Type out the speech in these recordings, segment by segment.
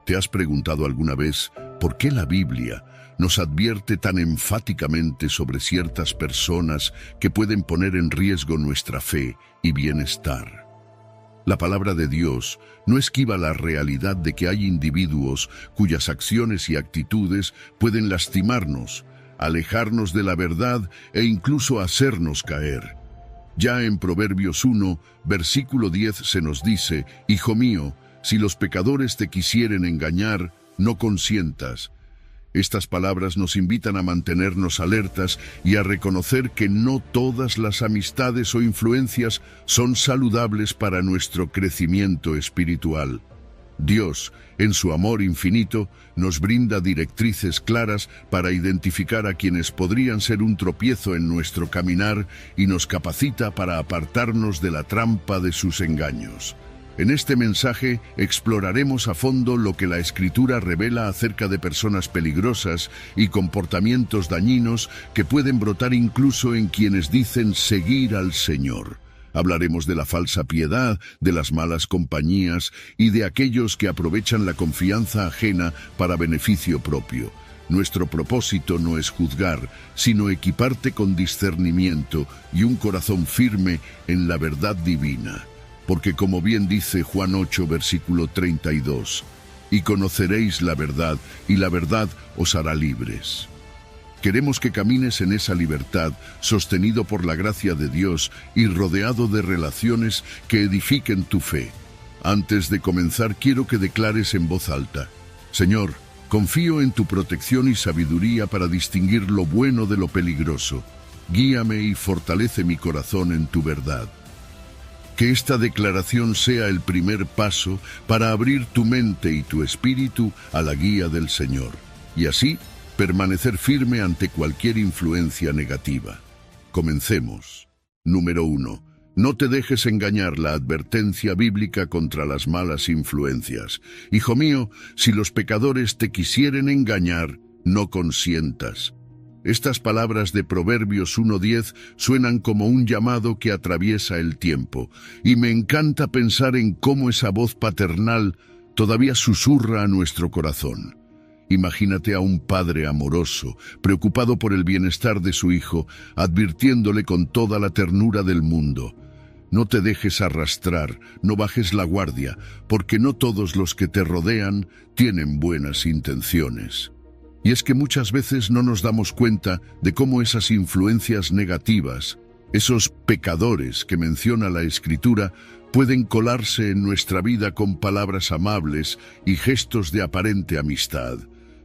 ¿Te has preguntado alguna vez por qué la Biblia nos advierte tan enfáticamente sobre ciertas personas que pueden poner en riesgo nuestra fe y bienestar? La palabra de Dios no esquiva la realidad de que hay individuos cuyas acciones y actitudes pueden lastimarnos, alejarnos de la verdad e incluso hacernos caer. Ya en Proverbios 1, versículo 10 se nos dice: «Hijo mío, si los pecadores te quisieren engañar, no consientas». Estas palabras nos invitan a mantenernos alertas y a reconocer que no todas las amistades o influencias son saludables para nuestro crecimiento espiritual. Dios, en su amor infinito, nos brinda directrices claras para identificar a quienes podrían ser un tropiezo en nuestro caminar y nos capacita para apartarnos de la trampa de sus engaños. En este mensaje exploraremos a fondo lo que la Escritura revela acerca de personas peligrosas y comportamientos dañinos que pueden brotar incluso en quienes dicen seguir al Señor. Hablaremos de la falsa piedad, de las malas compañías y de aquellos que aprovechan la confianza ajena para beneficio propio. Nuestro propósito no es juzgar, sino equiparte con discernimiento y un corazón firme en la verdad divina. Porque como bien dice Juan 8, versículo 32, «Y conoceréis la verdad, y la verdad os hará libres». Queremos que camines en esa libertad, sostenido por la gracia de Dios y rodeado de relaciones que edifiquen tu fe. Antes de comenzar, quiero que declares en voz alta: «Señor, confío en tu protección y sabiduría para distinguir lo bueno de lo peligroso. Guíame y fortalece mi corazón en tu verdad». Que esta declaración sea el primer paso para abrir tu mente y tu espíritu a la guía del Señor, y así permanecer firme ante cualquier influencia negativa. Comencemos. Número 1. No te dejes engañar. La advertencia bíblica contra las malas influencias. Hijo mío, si los pecadores te quisieren engañar, no consientas. Estas palabras de Proverbios 1:10 suenan como un llamado que atraviesa el tiempo, y me encanta pensar en cómo esa voz paternal todavía susurra a nuestro corazón. Imagínate a un padre amoroso, preocupado por el bienestar de su hijo, advirtiéndole con toda la ternura del mundo: no te dejes arrastrar, no bajes la guardia, porque no todos los que te rodean tienen buenas intenciones. Y es que muchas veces no nos damos cuenta de cómo esas influencias negativas, esos pecadores que menciona la Escritura, pueden colarse en nuestra vida con palabras amables y gestos de aparente amistad.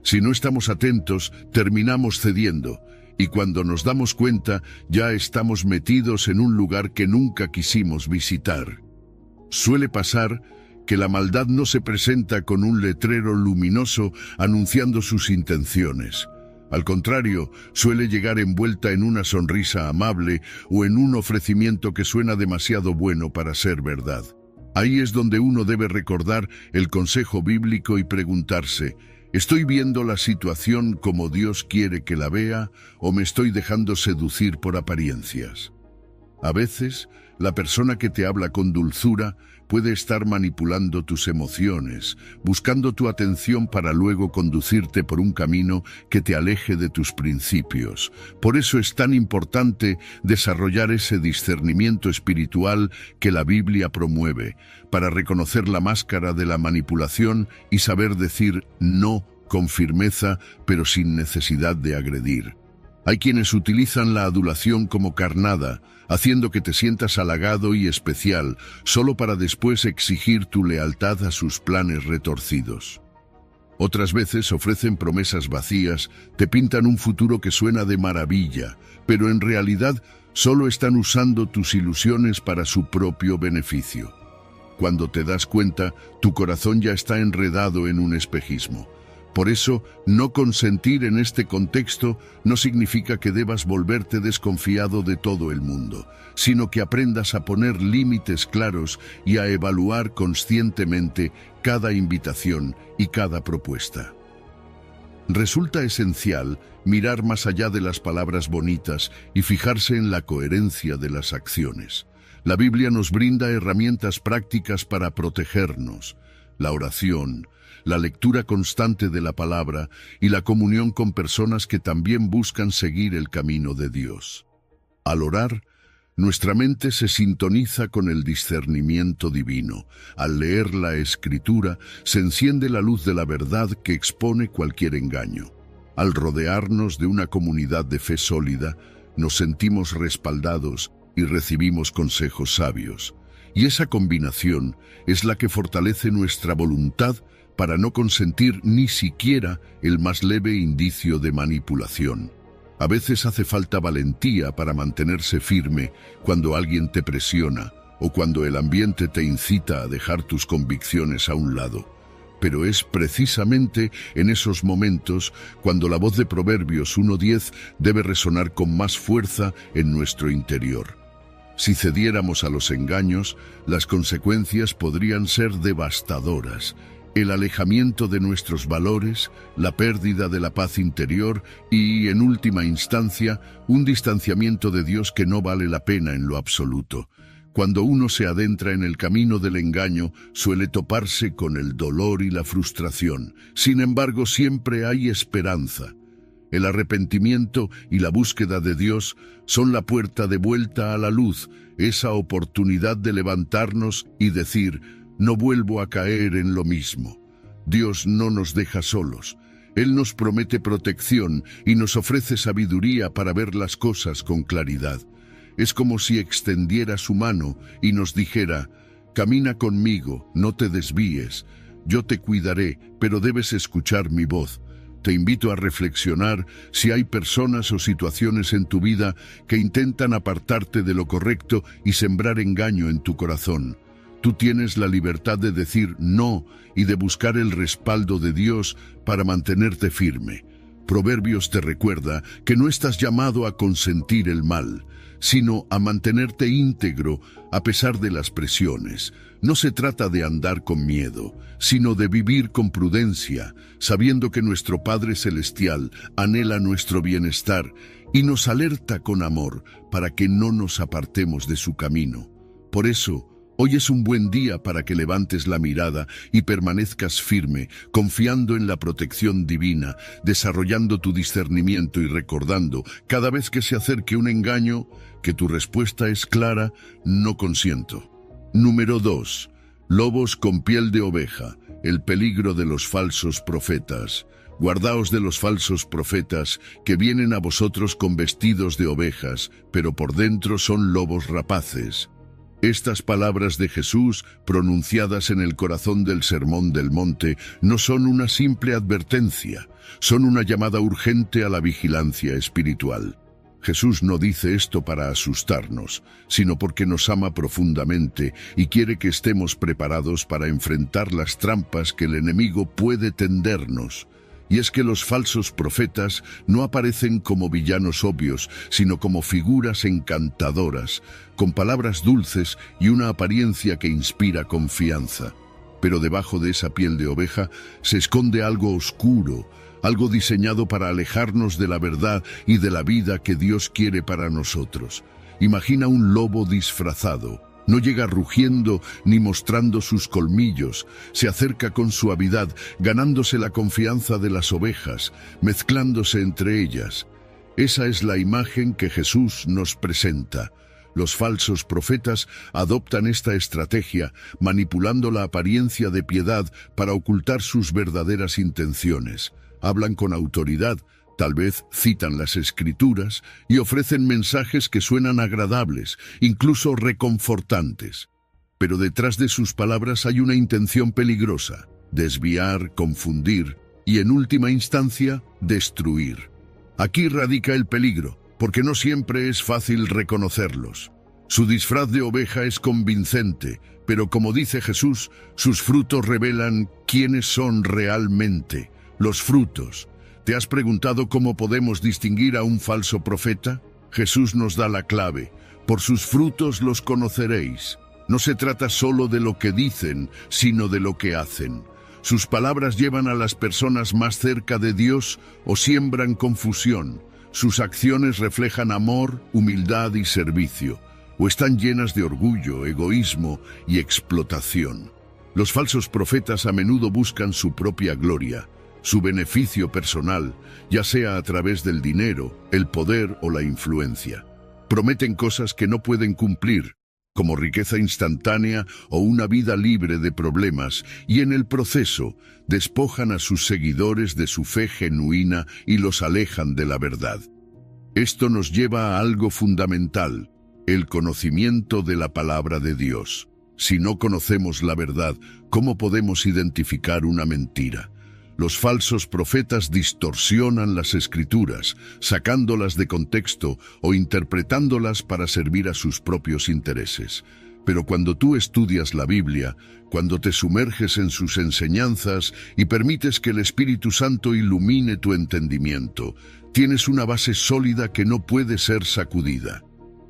Si no estamos atentos, terminamos cediendo, y cuando nos damos cuenta, ya estamos metidos en un lugar que nunca quisimos visitar. Suele pasar que la maldad no se presenta con un letrero luminoso anunciando sus intenciones. Al contrario, suele llegar envuelta en una sonrisa amable o en un ofrecimiento que suena demasiado bueno para ser verdad. Ahí es donde uno debe recordar el consejo bíblico y preguntarse: ¿estoy viendo la situación como Dios quiere que la vea o me estoy dejando seducir por apariencias? A veces, la persona que te habla con dulzura puede estar manipulando tus emociones, buscando tu atención para luego conducirte por un camino que te aleje de tus principios. Por eso es tan importante desarrollar ese discernimiento espiritual que la Biblia promueve, para reconocer la máscara de la manipulación y saber decir no con firmeza, pero sin necesidad de agredir. Hay quienes utilizan la adulación como carnada, haciendo que te sientas halagado y especial, solo para después exigir tu lealtad a sus planes retorcidos. Otras veces ofrecen promesas vacías, te pintan un futuro que suena de maravilla, pero en realidad solo están usando tus ilusiones para su propio beneficio. Cuando te das cuenta, tu corazón ya está enredado en un espejismo. Por eso, no consentir en este contexto no significa que debas volverte desconfiado de todo el mundo, sino que aprendas a poner límites claros y a evaluar conscientemente cada invitación y cada propuesta. Resulta esencial mirar más allá de las palabras bonitas y fijarse en la coherencia de las acciones. La Biblia nos brinda herramientas prácticas para protegernos. la oración, la lectura constante de la palabra y la comunión con personas que también buscan seguir el camino de Dios. Al orar, nuestra mente se sintoniza con el discernimiento divino. Al leer la Escritura, se enciende la luz de la verdad que expone cualquier engaño. Al rodearnos de una comunidad de fe sólida, nos sentimos respaldados y recibimos consejos sabios. Y esa combinación es la que fortalece nuestra voluntad para no consentir ni siquiera el más leve indicio de manipulación. A veces hace falta valentía para mantenerse firme cuando alguien te presiona o cuando el ambiente te incita a dejar tus convicciones a un lado. Pero es precisamente en esos momentos cuando la voz de Proverbios 1:10 debe resonar con más fuerza en nuestro interior. Si cediéramos a los engaños, las consecuencias podrían ser devastadoras. El alejamiento de nuestros valores, la pérdida de la paz interior y, en última instancia, un distanciamiento de Dios que no vale la pena en lo absoluto. Cuando uno se adentra en el camino del engaño, suele toparse con el dolor y la frustración. Sin embargo, siempre hay esperanza. El arrepentimiento y la búsqueda de Dios son la puerta de vuelta a la luz, esa oportunidad de levantarnos y decir: no vuelvo a caer en lo mismo. Dios no nos deja solos. Él nos promete protección y nos ofrece sabiduría para ver las cosas con claridad. Es como si extendiera su mano y nos dijera: camina conmigo, no te desvíes. Yo te cuidaré, pero debes escuchar mi voz. Te invito a reflexionar si hay personas o situaciones en tu vida que intentan apartarte de lo correcto y sembrar engaño en tu corazón. Tú tienes la libertad de decir no y de buscar el respaldo de Dios para mantenerte firme. Proverbios te recuerda que no estás llamado a consentir el mal, sino a mantenerte íntegro a pesar de las presiones. No se trata de andar con miedo, sino de vivir con prudencia, sabiendo que nuestro Padre Celestial anhela nuestro bienestar y nos alerta con amor para que no nos apartemos de su camino. Por eso, hoy es un buen día para que levantes la mirada y permanezcas firme, confiando en la protección divina, desarrollando tu discernimiento y recordando, cada vez que se acerque un engaño, que tu respuesta es clara: no consiento. Número 2. Lobos con piel de oveja, el peligro de los falsos profetas. Guardaos de los falsos profetas que vienen a vosotros con vestidos de ovejas, pero por dentro son lobos rapaces. Estas palabras de Jesús, pronunciadas en el corazón del Sermón del Monte, no son una simple advertencia, son una llamada urgente a la vigilancia espiritual. Jesús no dice esto para asustarnos, sino porque nos ama profundamente y quiere que estemos preparados para enfrentar las trampas que el enemigo puede tendernos. Y es que los falsos profetas no aparecen como villanos obvios, sino como figuras encantadoras, con palabras dulces y una apariencia que inspira confianza. Pero debajo de esa piel de oveja se esconde algo oscuro, algo diseñado para alejarnos de la verdad y de la vida que Dios quiere para nosotros. Imagina un lobo disfrazado. No llega rugiendo ni mostrando sus colmillos, se acerca con suavidad, ganándose la confianza de las ovejas, mezclándose entre ellas. Esa es la imagen que Jesús nos presenta. Los falsos profetas adoptan esta estrategia, manipulando la apariencia de piedad para ocultar sus verdaderas intenciones. Hablan con autoridad, tal vez citan las Escrituras y ofrecen mensajes que suenan agradables, incluso reconfortantes. Pero detrás de sus palabras hay una intención peligrosa: desviar, confundir y, en última instancia, destruir. Aquí radica el peligro, porque no siempre es fácil reconocerlos. Su disfraz de oveja es convincente, pero como dice Jesús, sus frutos revelan quiénes son realmente. Los frutos. ¿Te has preguntado cómo podemos distinguir a un falso profeta? Jesús nos da la clave. Por sus frutos los conoceréis. No se trata solo de lo que dicen, sino de lo que hacen. Sus palabras llevan a las personas más cerca de Dios o siembran confusión. Sus acciones reflejan amor, humildad y servicio, o están llenas de orgullo, egoísmo y explotación. Los falsos profetas a menudo buscan su propia gloria, su beneficio personal, ya sea a través del dinero, el poder o la influencia. Prometen cosas que no pueden cumplir, como riqueza instantánea o una vida libre de problemas, y en el proceso despojan a sus seguidores de su fe genuina y los alejan de la verdad. Esto nos lleva a algo fundamental, el conocimiento de la palabra de Dios. Si no conocemos la verdad, ¿cómo podemos identificar una mentira? Los falsos profetas distorsionan las escrituras, sacándolas de contexto o interpretándolas para servir a sus propios intereses. Pero cuando tú estudias la Biblia, cuando te sumerges en sus enseñanzas y permites que el Espíritu Santo ilumine tu entendimiento, tienes una base sólida que no puede ser sacudida.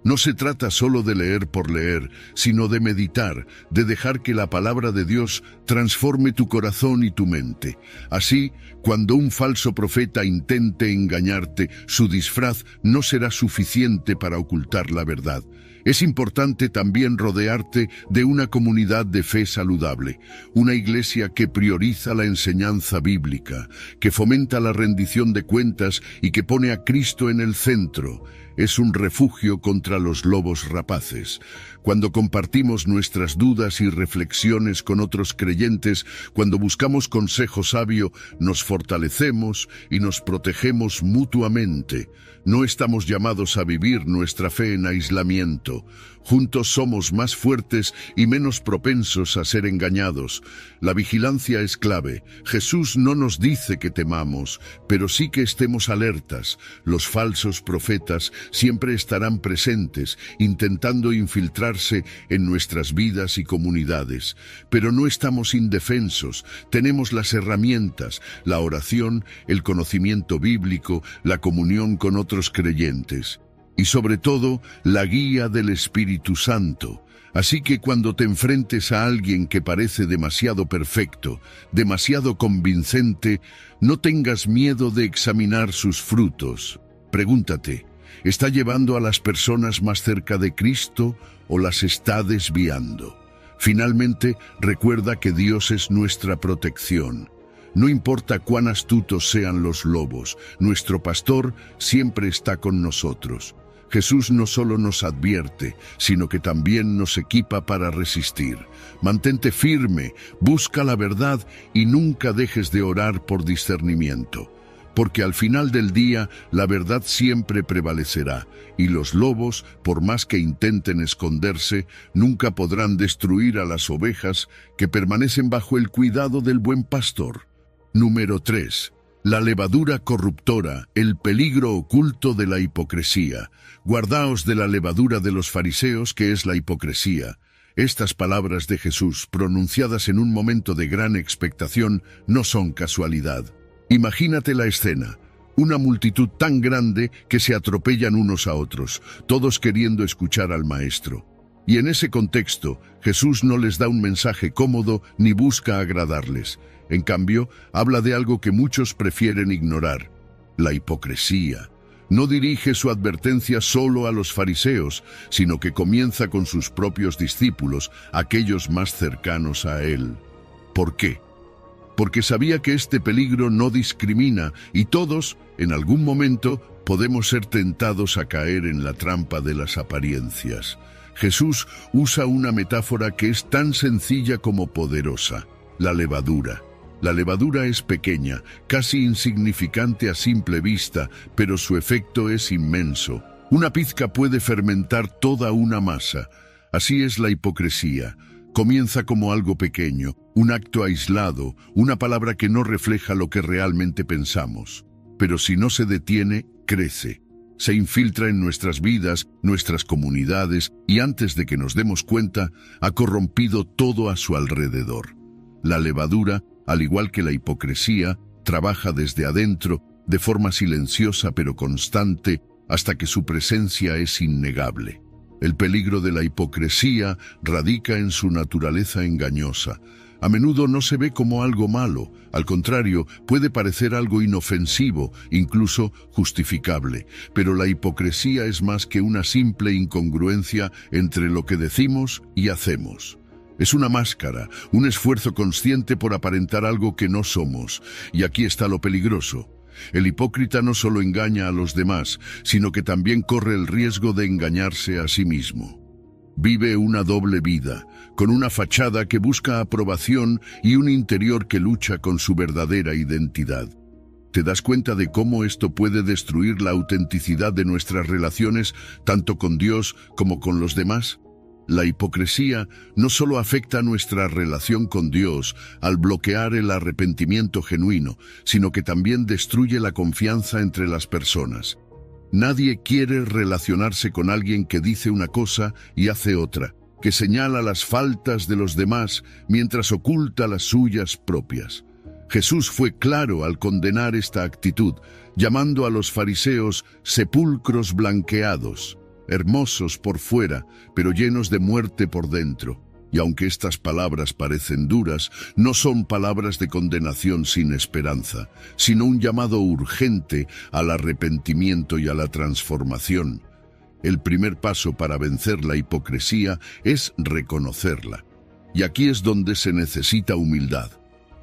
No se trata solo de leer por leer, sino de meditar, de dejar que la palabra de Dios transforme tu corazón y tu mente. Así, cuando un falso profeta intente engañarte, su disfraz no será suficiente para ocultar la verdad. Es importante también rodearte de una comunidad de fe saludable, una iglesia que prioriza la enseñanza bíblica, que fomenta la rendición de cuentas y que pone a Cristo en el centro. Es un refugio contra los lobos rapaces. Cuando compartimos nuestras dudas y reflexiones con otros creyentes, cuando buscamos consejo sabio, nos fortalecemos y nos protegemos mutuamente. No estamos llamados a vivir nuestra fe en aislamiento. Juntos somos más fuertes y menos propensos a ser engañados. La vigilancia es clave. Jesús no nos dice que temamos, pero sí que estemos alertas. Los falsos profetas siempre estarán presentes, intentando infiltrarse en nuestras vidas y comunidades. Pero no estamos indefensos. Tenemos las herramientas, la oración, el conocimiento bíblico, la comunión con otros creyentes. Y sobre todo, la guía del Espíritu Santo. Así que cuando te enfrentes a alguien que parece demasiado perfecto, demasiado convincente, no tengas miedo de examinar sus frutos. Pregúntate, ¿está llevando a las personas más cerca de Cristo o las está desviando? Finalmente, recuerda que Dios es nuestra protección. No importa cuán astutos sean los lobos, nuestro pastor siempre está con nosotros. Jesús no solo nos advierte, sino que también nos equipa para resistir. Mantente firme, busca la verdad y nunca dejes de orar por discernimiento. Porque al final del día, la verdad siempre prevalecerá, y los lobos, por más que intenten esconderse, nunca podrán destruir a las ovejas que permanecen bajo el cuidado del buen pastor. Número 3. La levadura corruptora, el peligro oculto de la hipocresía. Guardaos de la levadura de los fariseos, que es la hipocresía. Estas palabras de Jesús, pronunciadas en un momento de gran expectación, no son casualidad. Imagínate la escena. Una multitud tan grande que se atropellan unos a otros, todos queriendo escuchar al Maestro. Y en ese contexto, Jesús no les da un mensaje cómodo ni busca agradarles. En cambio, habla de algo que muchos prefieren ignorar: la hipocresía. No dirige su advertencia solo a los fariseos, sino que comienza con sus propios discípulos, aquellos más cercanos a él. ¿Por qué? Porque sabía que este peligro no discrimina y todos, en algún momento, podemos ser tentados a caer en la trampa de las apariencias. Jesús usa una metáfora que es tan sencilla como poderosa: la levadura. La levadura es pequeña, casi insignificante a simple vista, pero su efecto es inmenso. Una pizca puede fermentar toda una masa. Así es la hipocresía. Comienza como algo pequeño, un acto aislado, una palabra que no refleja lo que realmente pensamos. Pero si no se detiene, crece. Se infiltra en nuestras vidas, nuestras comunidades, y antes de que nos demos cuenta, ha corrompido todo a su alrededor. La levadura, al igual que la hipocresía, trabaja desde adentro, de forma silenciosa pero constante, hasta que su presencia es innegable. El peligro de la hipocresía radica en su naturaleza engañosa. A menudo no se ve como algo malo, al contrario, puede parecer algo inofensivo, incluso justificable. Pero la hipocresía es más que una simple incongruencia entre lo que decimos y hacemos. Es una máscara, un esfuerzo consciente por aparentar algo que no somos. Y aquí está lo peligroso. El hipócrita no solo engaña a los demás, sino que también corre el riesgo de engañarse a sí mismo. Vive una doble vida, con una fachada que busca aprobación y un interior que lucha con su verdadera identidad. ¿Te das cuenta de cómo esto puede destruir la autenticidad de nuestras relaciones, tanto con Dios como con los demás? La hipocresía no solo afecta nuestra relación con Dios al bloquear el arrepentimiento genuino, sino que también destruye la confianza entre las personas. Nadie quiere relacionarse con alguien que dice una cosa y hace otra, que señala las faltas de los demás mientras oculta las suyas propias. Jesús fue claro al condenar esta actitud, llamando a los fariseos sepulcros blanqueados, hermosos por fuera, pero llenos de muerte por dentro. Y aunque estas palabras parecen duras, no son palabras de condenación sin esperanza, sino un llamado urgente al arrepentimiento y a la transformación. El primer paso para vencer la hipocresía es reconocerla. Y aquí es donde se necesita humildad.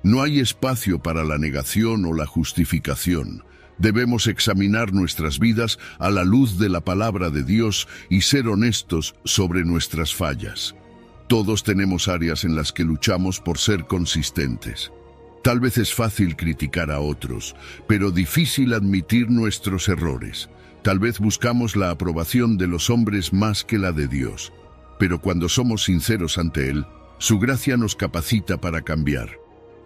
No hay espacio para la negación o la justificación. Debemos examinar nuestras vidas a la luz de la palabra de Dios y ser honestos sobre nuestras fallas. Todos tenemos áreas en las que luchamos por ser consistentes. Tal vez es fácil criticar a otros, pero difícil admitir nuestros errores. Tal vez buscamos la aprobación de los hombres más que la de Dios. Pero cuando somos sinceros ante Él, su gracia nos capacita para cambiar.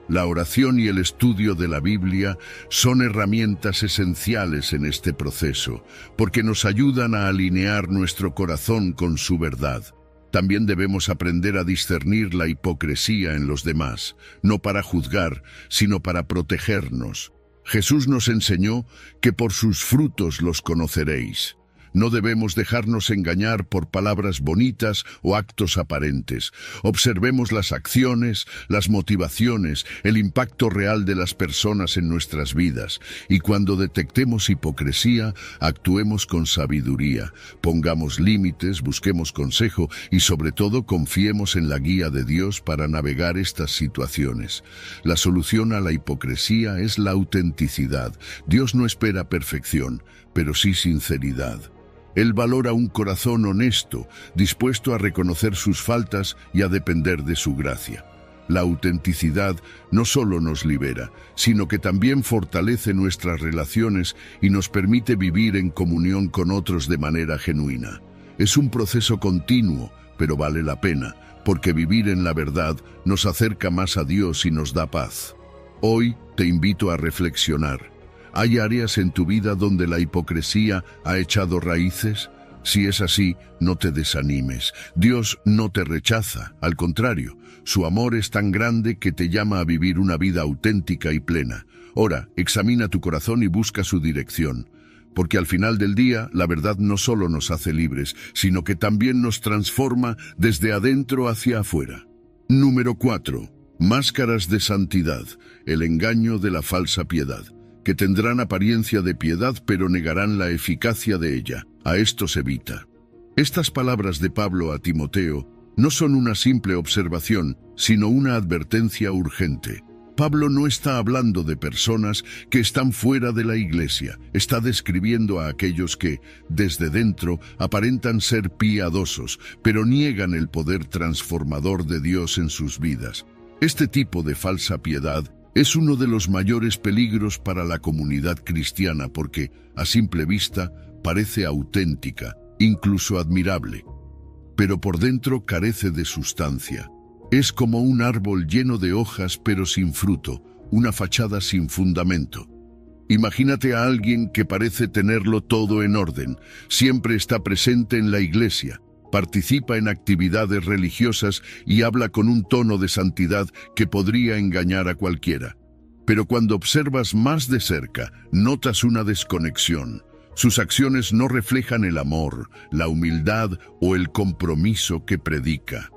La oración y el estudio de la Biblia son herramientas esenciales en este proceso, porque nos ayudan a alinear nuestro corazón con su verdad. También debemos aprender a discernir la hipocresía en los demás, no para juzgar, sino para protegernos. Jesús nos enseñó que por sus frutos los conoceréis. No debemos dejarnos engañar por palabras bonitas o actos aparentes. Observemos las acciones, las motivaciones, el impacto real de las personas en nuestras vidas. Y cuando detectemos hipocresía, actuemos con sabiduría. Pongamos límites, busquemos consejo y sobre todo confiemos en la guía de Dios para navegar estas situaciones. La solución a la hipocresía es la autenticidad. Dios no espera perfección, pero sí sinceridad. Él valora un corazón honesto, dispuesto a reconocer sus faltas y a depender de su gracia. La autenticidad no solo nos libera, sino que también fortalece nuestras relaciones y nos permite vivir en comunión con otros de manera genuina. Es un proceso continuo, pero vale la pena, porque vivir en la verdad nos acerca más a Dios y nos da paz. Hoy te invito a reflexionar. ¿Hay áreas en tu vida donde la hipocresía ha echado raíces? Si es así, no te desanimes. Dios no te rechaza, al contrario, su amor es tan grande que te llama a vivir una vida auténtica y plena. Ora, examina tu corazón y busca su dirección, porque al final del día, la verdad no solo nos hace libres, sino que también nos transforma desde adentro hacia afuera. Número 4. Máscaras de santidad, el engaño de la falsa piedad, que tendrán apariencia de piedad pero negarán la eficacia de ella. A esto se evita. Estas palabras de Pablo a Timoteo no son una simple observación, sino una advertencia urgente. Pablo no está hablando de personas que están fuera de la iglesia, está describiendo a aquellos que, desde dentro, aparentan ser piadosos, pero niegan el poder transformador de Dios en sus vidas. Este tipo de falsa piedad es uno de los mayores peligros para la comunidad cristiana porque, a simple vista, parece auténtica, incluso admirable. Pero por dentro carece de sustancia. Es como un árbol lleno de hojas pero sin fruto, una fachada sin fundamento. Imagínate a alguien que parece tenerlo todo en orden, siempre está presente en la iglesia, participa en actividades religiosas y habla con un tono de santidad que podría engañar a cualquiera. Pero cuando observas más de cerca, notas una desconexión. Sus acciones no reflejan el amor, la humildad o el compromiso que predica.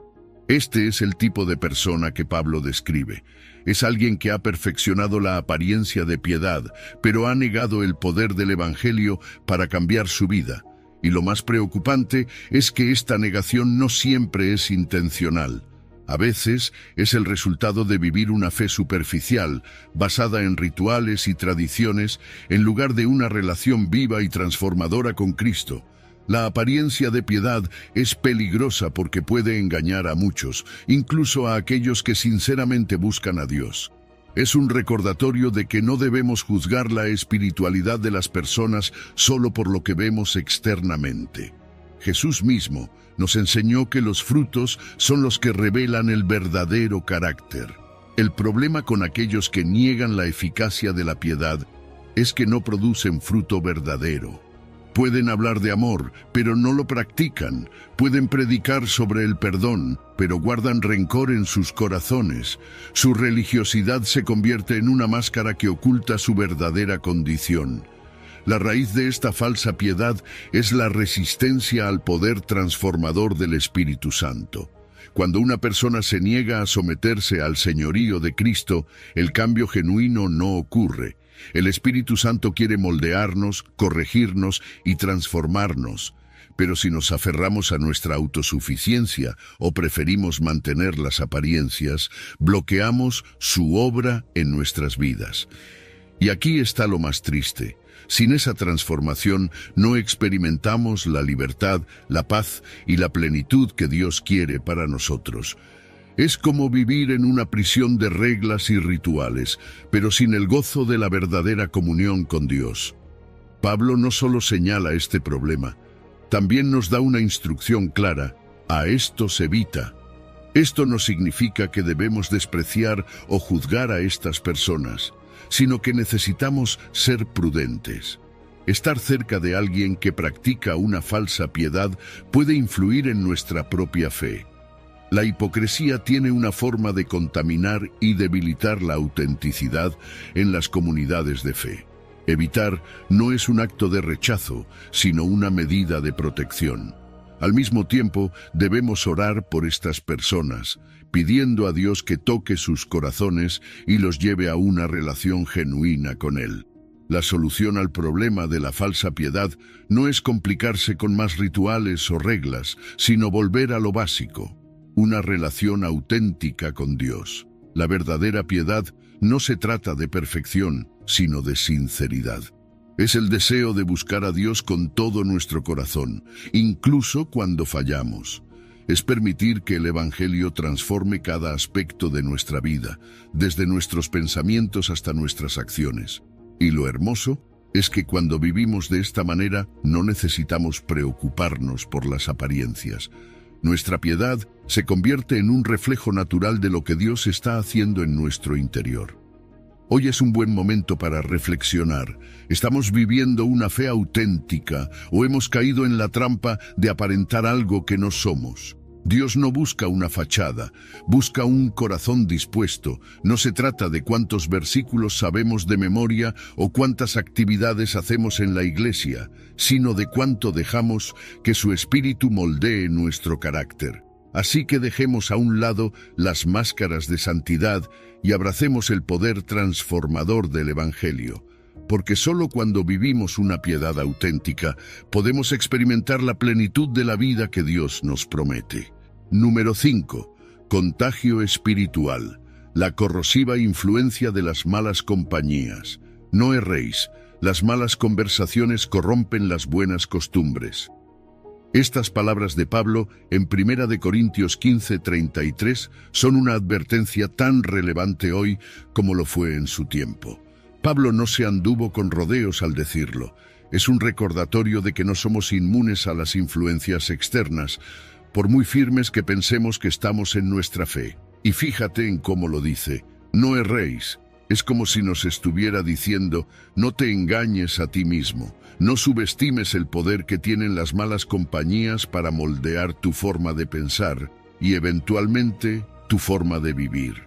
Este es el tipo de persona que Pablo describe. Es alguien que ha perfeccionado la apariencia de piedad, pero ha negado el poder del Evangelio para cambiar su vida. Y lo más preocupante es que esta negación no siempre es intencional. A veces es el resultado de vivir una fe superficial, basada en rituales y tradiciones, en lugar de una relación viva y transformadora con Cristo. La apariencia de piedad es peligrosa porque puede engañar a muchos, incluso a aquellos que sinceramente buscan a Dios. Es un recordatorio de que no debemos juzgar la espiritualidad de las personas solo por lo que vemos externamente. Jesús mismo nos enseñó que los frutos son los que revelan el verdadero carácter. El problema con aquellos que niegan la eficacia de la piedad es que no producen fruto verdadero. Pueden hablar de amor, pero no lo practican. Pueden predicar sobre el perdón, pero guardan rencor en sus corazones. Su religiosidad se convierte en una máscara que oculta su verdadera condición. La raíz de esta falsa piedad es la resistencia al poder transformador del Espíritu Santo. Cuando una persona se niega a someterse al señorío de Cristo, el cambio genuino no ocurre. El Espíritu Santo quiere moldearnos, corregirnos y transformarnos. Pero si nos aferramos a nuestra autosuficiencia o preferimos mantener las apariencias, bloqueamos su obra en nuestras vidas. Y aquí está lo más triste. Sin esa transformación no experimentamos la libertad, la paz y la plenitud que Dios quiere para nosotros. Es como vivir en una prisión de reglas y rituales, pero sin el gozo de la verdadera comunión con Dios. Pablo no solo señala este problema, también nos da una instrucción clara: a esto se evita. Esto no significa que debemos despreciar o juzgar a estas personas, sino que necesitamos ser prudentes. Estar cerca de alguien que practica una falsa piedad puede influir en nuestra propia fe. La hipocresía tiene una forma de contaminar y debilitar la autenticidad en las comunidades de fe. Evitar no es un acto de rechazo, sino una medida de protección. Al mismo tiempo, debemos orar por estas personas, pidiendo a Dios que toque sus corazones y los lleve a una relación genuina con Él. La solución al problema de la falsa piedad no es complicarse con más rituales o reglas, sino volver a lo básico: una relación auténtica con Dios. La verdadera piedad no se trata de perfección, sino de sinceridad. Es el deseo de buscar a Dios con todo nuestro corazón, incluso cuando fallamos. Es permitir que el Evangelio transforme cada aspecto de nuestra vida, desde nuestros pensamientos hasta nuestras acciones. Y lo hermoso es que cuando vivimos de esta manera no necesitamos preocuparnos por las apariencias. Nuestra piedad se convierte en un reflejo natural de lo que Dios está haciendo en nuestro interior. Hoy es un buen momento para reflexionar. ¿Estamos viviendo una fe auténtica o hemos caído en la trampa de aparentar algo que no somos? Dios no busca una fachada, busca un corazón dispuesto. No se trata de cuántos versículos sabemos de memoria o cuántas actividades hacemos en la iglesia, sino de cuánto dejamos que su Espíritu moldee nuestro carácter. Así que dejemos a un lado las máscaras de santidad y abracemos el poder transformador del Evangelio, porque solo cuando vivimos una piedad auténtica podemos experimentar la plenitud de la vida que Dios nos promete. Número 5. Contagio espiritual. La corrosiva influencia de las malas compañías. No erréis, las malas conversaciones corrompen las buenas costumbres. Estas palabras de Pablo en 1 Corintios 15:33 son una advertencia tan relevante hoy como lo fue en su tiempo. Pablo no se anduvo con rodeos al decirlo. Es un recordatorio de que no somos inmunes a las influencias externas, por muy firmes que pensemos que estamos en nuestra fe. Y fíjate en cómo lo dice: no erréis. Es como si nos estuviera diciendo: no te engañes a ti mismo, no subestimes el poder que tienen las malas compañías para moldear tu forma de pensar y eventualmente tu forma de vivir.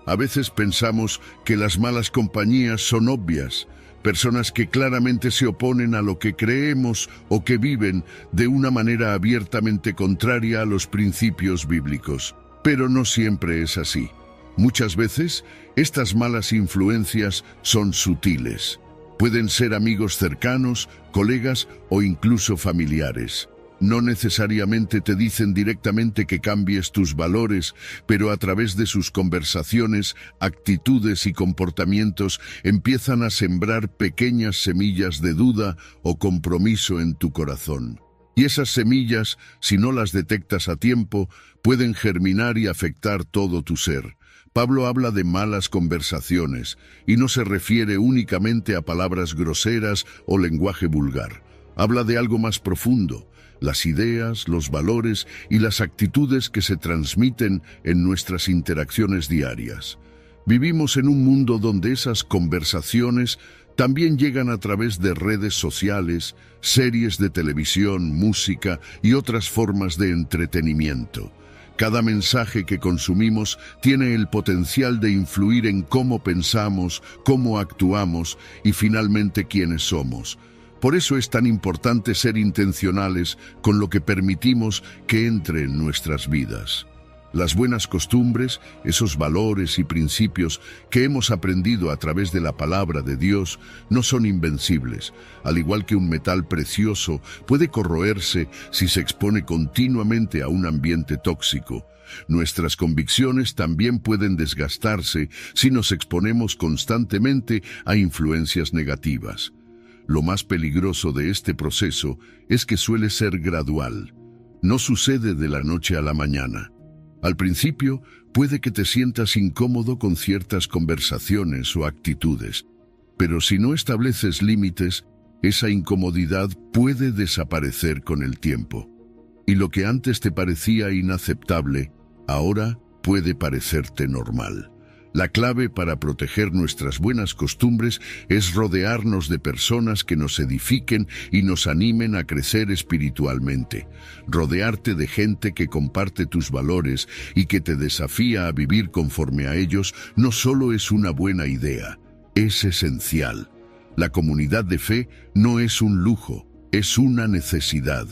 A veces pensamos que las malas compañías son obvias, personas que claramente se oponen a lo que creemos o que viven de una manera abiertamente contraria a los principios bíblicos. Pero no siempre es así. Muchas veces, estas malas influencias son sutiles. Pueden ser amigos cercanos, colegas o incluso familiares. No necesariamente te dicen directamente que cambies tus valores, pero a través de sus conversaciones, actitudes y comportamientos empiezan a sembrar pequeñas semillas de duda o compromiso en tu corazón. Y esas semillas, si no las detectas a tiempo, pueden germinar y afectar todo tu ser. Pablo habla de malas conversaciones, y no se refiere únicamente a palabras groseras o lenguaje vulgar. Habla de algo más profundo, las ideas, los valores y las actitudes que se transmiten en nuestras interacciones diarias. Vivimos en un mundo donde esas conversaciones también llegan a través de redes sociales, series de televisión, música y otras formas de entretenimiento. Cada mensaje que consumimos tiene el potencial de influir en cómo pensamos, cómo actuamos y finalmente quiénes somos. Por eso es tan importante ser intencionales con lo que permitimos que entre en nuestras vidas. Las buenas costumbres, esos valores y principios que hemos aprendido a través de la palabra de Dios, no son invencibles. Al igual que un metal precioso puede corroerse si se expone continuamente a un ambiente tóxico. Nuestras convicciones también pueden desgastarse si nos exponemos constantemente a influencias negativas. Lo más peligroso de este proceso es que suele ser gradual. No sucede de la noche a la mañana. Al principio, puede que te sientas incómodo con ciertas conversaciones o actitudes, pero si no estableces límites, esa incomodidad puede desaparecer con el tiempo. Y lo que antes te parecía inaceptable, ahora puede parecerte normal. La clave para proteger nuestras buenas costumbres es rodearnos de personas que nos edifiquen y nos animen a crecer espiritualmente. Rodearte de gente que comparte tus valores y que te desafía a vivir conforme a ellos no solo es una buena idea, es esencial. La comunidad de fe no es un lujo, es una necesidad.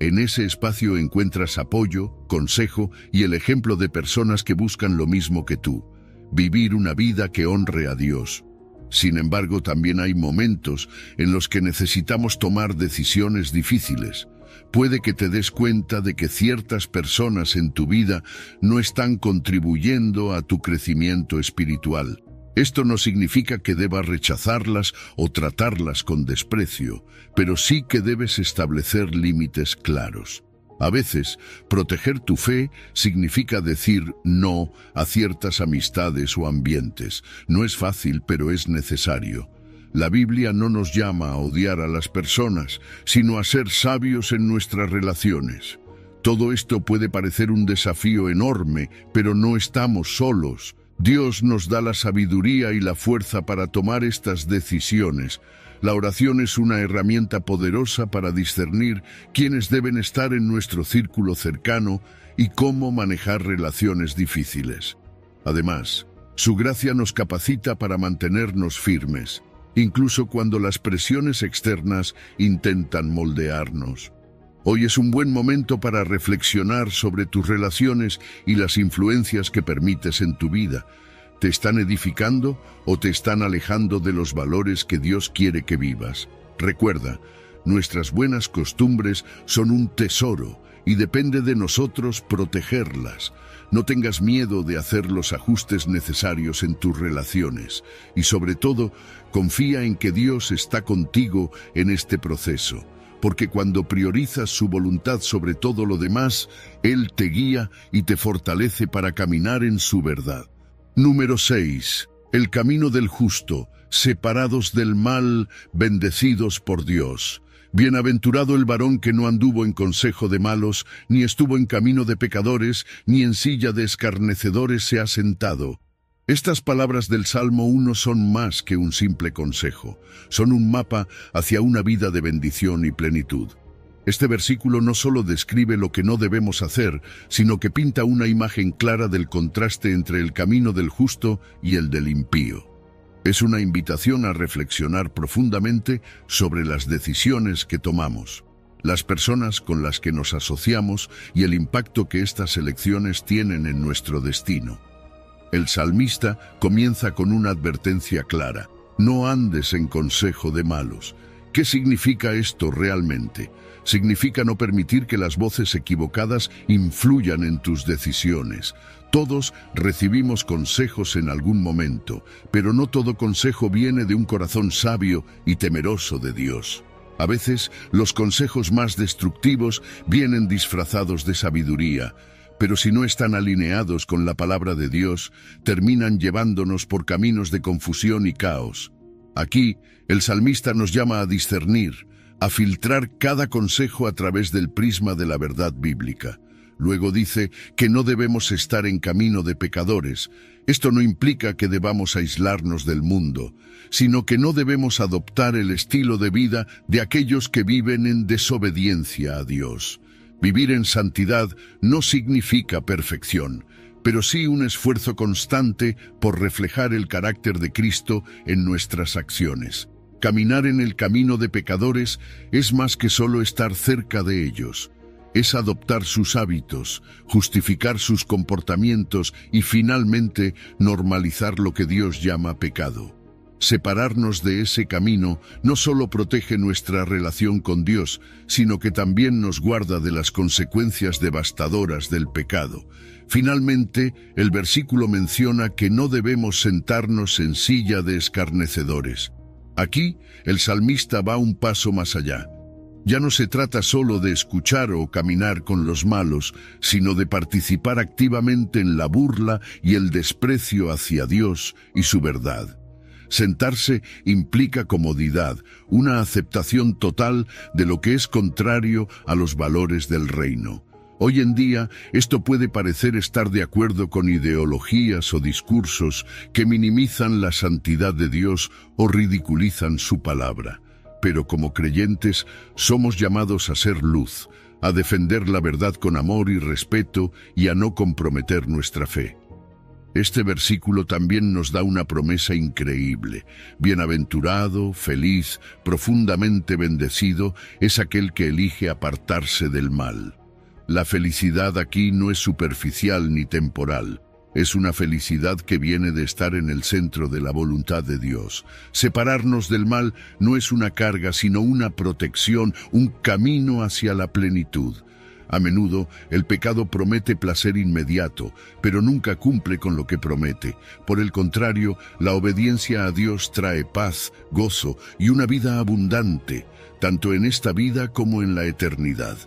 En ese espacio encuentras apoyo, consejo y el ejemplo de personas que buscan lo mismo que tú. Vivir una vida que honre a Dios. Sin embargo, también hay momentos en los que necesitamos tomar decisiones difíciles. Puede que te des cuenta de que ciertas personas en tu vida no están contribuyendo a tu crecimiento espiritual. Esto no significa que debas rechazarlas o tratarlas con desprecio, pero sí que debes establecer límites claros. A veces, proteger tu fe significa decir no a ciertas amistades o ambientes. No es fácil, pero es necesario. La Biblia no nos llama a odiar a las personas, sino a ser sabios en nuestras relaciones. Todo esto puede parecer un desafío enorme, pero no estamos solos. Dios nos da la sabiduría y la fuerza para tomar estas decisiones. La oración es una herramienta poderosa para discernir quiénes deben estar en nuestro círculo cercano y cómo manejar relaciones difíciles. Además, su gracia nos capacita para mantenernos firmes, incluso cuando las presiones externas intentan moldearnos. Hoy es un buen momento para reflexionar sobre tus relaciones y las influencias que permites en tu vida. ¿Te están edificando o te están alejando de los valores que Dios quiere que vivas? Recuerda, nuestras buenas costumbres son un tesoro y depende de nosotros protegerlas. No tengas miedo de hacer los ajustes necesarios en tus relaciones y sobre todo, confía en que Dios está contigo en este proceso. Porque cuando priorizas su voluntad sobre todo lo demás, Él te guía y te fortalece para caminar en su verdad. Número 6. El camino del justo, separados del mal, bendecidos por Dios. Bienaventurado el varón que no anduvo en consejo de malos, ni estuvo en camino de pecadores, ni en silla de escarnecedores se ha sentado. Estas palabras del Salmo 1 son más que un simple consejo, son un mapa hacia una vida de bendición y plenitud. Este versículo no solo describe lo que no debemos hacer, sino que pinta una imagen clara del contraste entre el camino del justo y el del impío. Es una invitación a reflexionar profundamente sobre las decisiones que tomamos, las personas con las que nos asociamos y el impacto que estas elecciones tienen en nuestro destino. El salmista comienza con una advertencia clara: no andes en consejo de malos. ¿Qué significa esto realmente? Significa no permitir que las voces equivocadas influyan en tus decisiones. Todos recibimos consejos en algún momento, pero no todo consejo viene de un corazón sabio y temeroso de Dios. A veces, los consejos más destructivos vienen disfrazados de sabiduría, pero si no están alineados con la palabra de Dios, terminan llevándonos por caminos de confusión y caos. Aquí, el salmista nos llama a discernir, a filtrar cada consejo a través del prisma de la verdad bíblica. Luego dice que no debemos estar en camino de pecadores. Esto no implica que debamos aislarnos del mundo, sino que no debemos adoptar el estilo de vida de aquellos que viven en desobediencia a Dios. Vivir en santidad no significa perfección, pero sí un esfuerzo constante por reflejar el carácter de Cristo en nuestras acciones. Caminar en el camino de pecadores es más que solo estar cerca de ellos. Es adoptar sus hábitos, justificar sus comportamientos y finalmente normalizar lo que Dios llama pecado. Separarnos de ese camino no solo protege nuestra relación con Dios, sino que también nos guarda de las consecuencias devastadoras del pecado. Finalmente, el versículo menciona que no debemos sentarnos en silla de escarnecedores. Aquí, el salmista va un paso más allá. Ya no se trata solo de escuchar o caminar con los malos, sino de participar activamente en la burla y el desprecio hacia Dios y su verdad. Sentarse implica comodidad, una aceptación total de lo que es contrario a los valores del reino. Hoy en día, esto puede parecer estar de acuerdo con ideologías o discursos que minimizan la santidad de Dios o ridiculizan su palabra. Pero como creyentes, somos llamados a ser luz, a defender la verdad con amor y respeto y a no comprometer nuestra fe. Este versículo también nos da una promesa increíble. Bienaventurado, feliz, profundamente bendecido es aquel que elige apartarse del mal. La felicidad aquí no es superficial ni temporal. Es una felicidad que viene de estar en el centro de la voluntad de Dios. Separarnos del mal no es una carga, sino una protección, un camino hacia la plenitud. A menudo, el pecado promete placer inmediato, pero nunca cumple con lo que promete. Por el contrario, la obediencia a Dios trae paz, gozo y una vida abundante, tanto en esta vida como en la eternidad.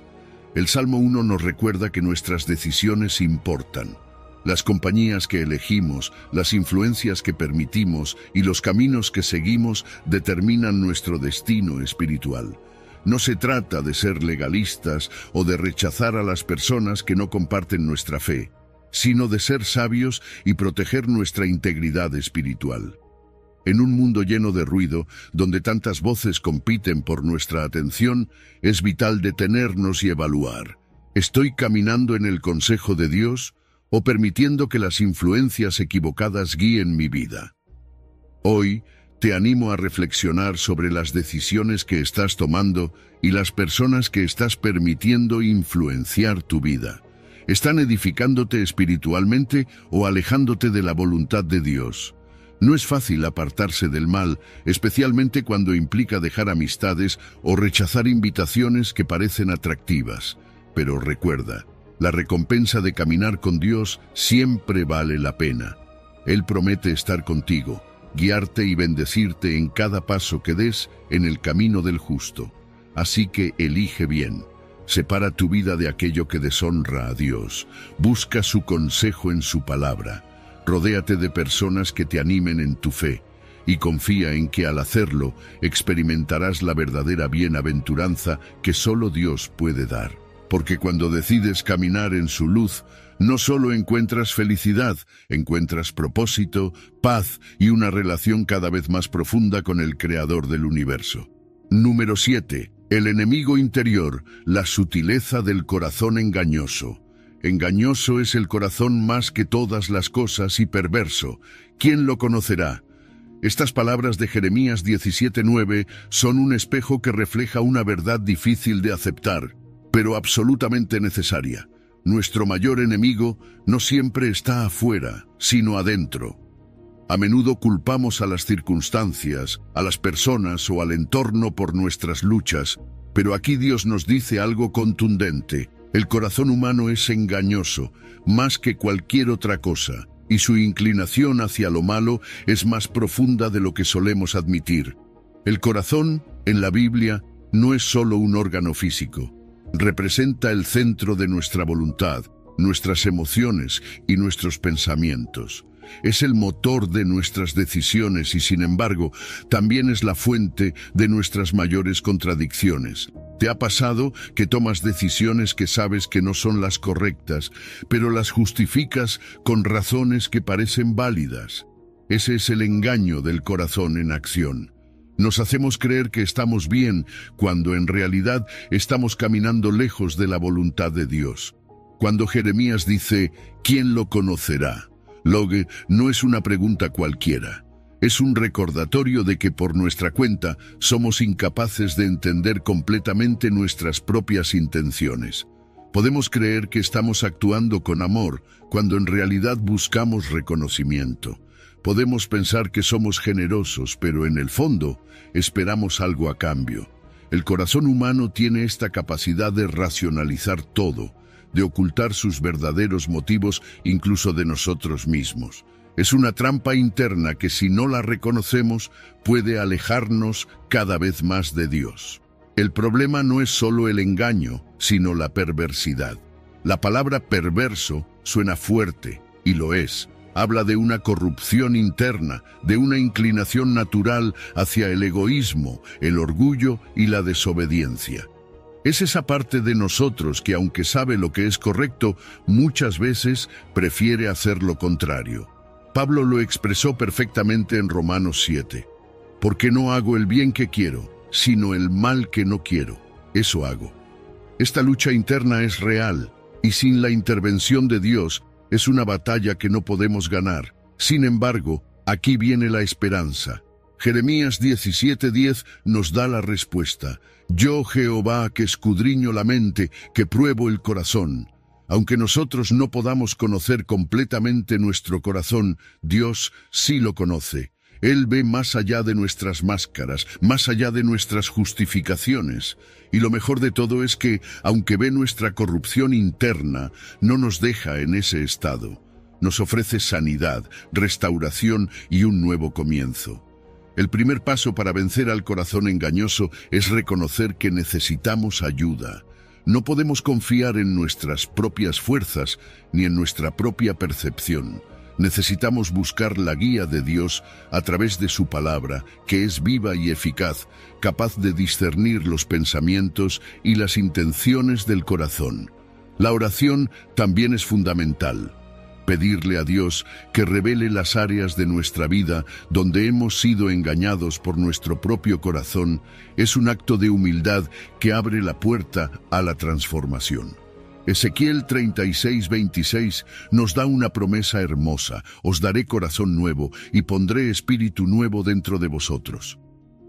El Salmo 1 nos recuerda que nuestras decisiones importan. Las compañías que elegimos, las influencias que permitimos y los caminos que seguimos determinan nuestro destino espiritual. No se trata de ser legalistas o de rechazar a las personas que no comparten nuestra fe, sino de ser sabios y proteger nuestra integridad espiritual. En un mundo lleno de ruido, donde tantas voces compiten por nuestra atención, es vital detenernos y evaluar. ¿Estoy caminando en el consejo de Dios o permitiendo que las influencias equivocadas guíen mi vida? Hoy, te animo a reflexionar sobre las decisiones que estás tomando y las personas que estás permitiendo influenciar tu vida. ¿Están edificándote espiritualmente o alejándote de la voluntad de Dios? No es fácil apartarse del mal, especialmente cuando implica dejar amistades o rechazar invitaciones que parecen atractivas. Pero recuerda, la recompensa de caminar con Dios siempre vale la pena. Él promete estar contigo, guiarte y bendecirte en cada paso que des en el camino del justo. Así que elige bien. Separa tu vida de aquello que deshonra a Dios. Busca su consejo en su palabra. Rodéate de personas que te animen en tu fe y confía en que al hacerlo experimentarás la verdadera bienaventuranza que solo Dios puede dar. Porque cuando decides caminar en su luz, no solo encuentras felicidad, encuentras propósito, paz y una relación cada vez más profunda con el Creador del universo. Número 7. El enemigo interior, la sutileza del corazón engañoso. Engañoso es el corazón más que todas las cosas y perverso. ¿Quién lo conocerá? Estas palabras de Jeremías 17:9 son un espejo que refleja una verdad difícil de aceptar, pero absolutamente necesaria. Nuestro mayor enemigo no siempre está afuera, sino adentro. A menudo culpamos a las circunstancias, a las personas o al entorno por nuestras luchas, pero aquí Dios nos dice algo contundente. El corazón humano es engañoso, más que cualquier otra cosa, y su inclinación hacia lo malo es más profunda de lo que solemos admitir. El corazón, en la Biblia, no es solo un órgano físico. Representa el centro de nuestra voluntad, nuestras emociones y nuestros pensamientos. Es el motor de nuestras decisiones y, sin embargo, también es la fuente de nuestras mayores contradicciones. ¿Te ha pasado que tomas decisiones que sabes que no son las correctas, pero las justificas con razones que parecen válidas? Ese es el engaño del corazón en acción. Nos hacemos creer que estamos bien cuando en realidad estamos caminando lejos de la voluntad de Dios. Cuando Jeremías dice, ¿quién lo conocerá? Logue no es una pregunta cualquiera. Es un recordatorio de que por nuestra cuenta somos incapaces de entender completamente nuestras propias intenciones. Podemos creer que estamos actuando con amor cuando en realidad buscamos reconocimiento. Podemos pensar que somos generosos, pero en el fondo esperamos algo a cambio. El corazón humano tiene esta capacidad de racionalizar todo, de ocultar sus verdaderos motivos incluso de nosotros mismos. Es una trampa interna que, si no la reconocemos, puede alejarnos cada vez más de Dios. El problema no es solo el engaño, sino la perversidad. La palabra perverso suena fuerte, y lo es. Habla de una corrupción interna, de una inclinación natural hacia el egoísmo, el orgullo y la desobediencia. Es esa parte de nosotros que, aunque sabe lo que es correcto, muchas veces prefiere hacer lo contrario. Pablo lo expresó perfectamente en Romanos 7. Porque no hago el bien que quiero, sino el mal que no quiero. Eso hago. Esta lucha interna es real, y sin la intervención de Dios, es una batalla que no podemos ganar. Sin embargo, aquí viene la esperanza. Jeremías 17:10 nos da la respuesta. Yo, Jehová, que escudriño la mente, que pruebo el corazón. Aunque nosotros no podamos conocer completamente nuestro corazón, Dios sí lo conoce. Él ve más allá de nuestras máscaras, más allá de nuestras justificaciones. Y lo mejor de todo es que, aunque ve nuestra corrupción interna, no nos deja en ese estado. Nos ofrece sanidad, restauración y un nuevo comienzo. El primer paso para vencer al corazón engañoso es reconocer que necesitamos ayuda. No podemos confiar en nuestras propias fuerzas ni en nuestra propia percepción. Necesitamos buscar la guía de Dios a través de su palabra, que es viva y eficaz, capaz de discernir los pensamientos y las intenciones del corazón. La oración también es fundamental. Pedirle a Dios que revele las áreas de nuestra vida donde hemos sido engañados por nuestro propio corazón es un acto de humildad que abre la puerta a la transformación. Ezequiel 36:26 nos da una promesa hermosa: os daré corazón nuevo y pondré espíritu nuevo dentro de vosotros.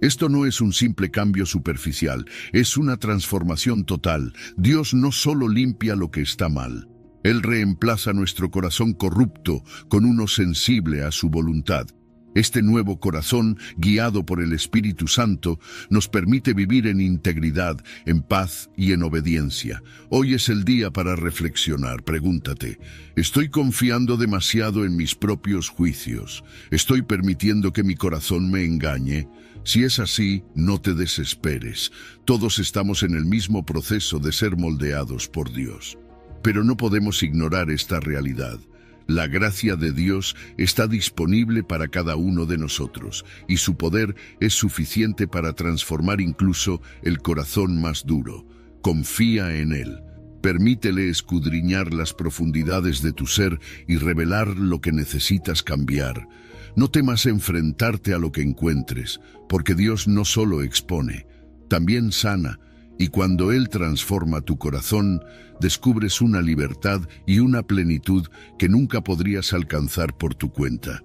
Esto no es un simple cambio superficial, es una transformación total. Dios no solo limpia lo que está mal, Él reemplaza nuestro corazón corrupto con uno sensible a su voluntad. Este nuevo corazón, guiado por el Espíritu Santo, nos permite vivir en integridad, en paz y en obediencia. Hoy es el día para reflexionar. Pregúntate, ¿estoy confiando demasiado en mis propios juicios? ¿Estoy permitiendo que mi corazón me engañe? Si es así, no te desesperes. Todos estamos en el mismo proceso de ser moldeados por Dios. Pero no podemos ignorar esta realidad. La gracia de Dios está disponible para cada uno de nosotros, y su poder es suficiente para transformar incluso el corazón más duro. Confía en Él. Permítele escudriñar las profundidades de tu ser y revelar lo que necesitas cambiar. No temas enfrentarte a lo que encuentres, porque Dios no solo expone, también sana. Y cuando Él transforma tu corazón, descubres una libertad y una plenitud que nunca podrías alcanzar por tu cuenta.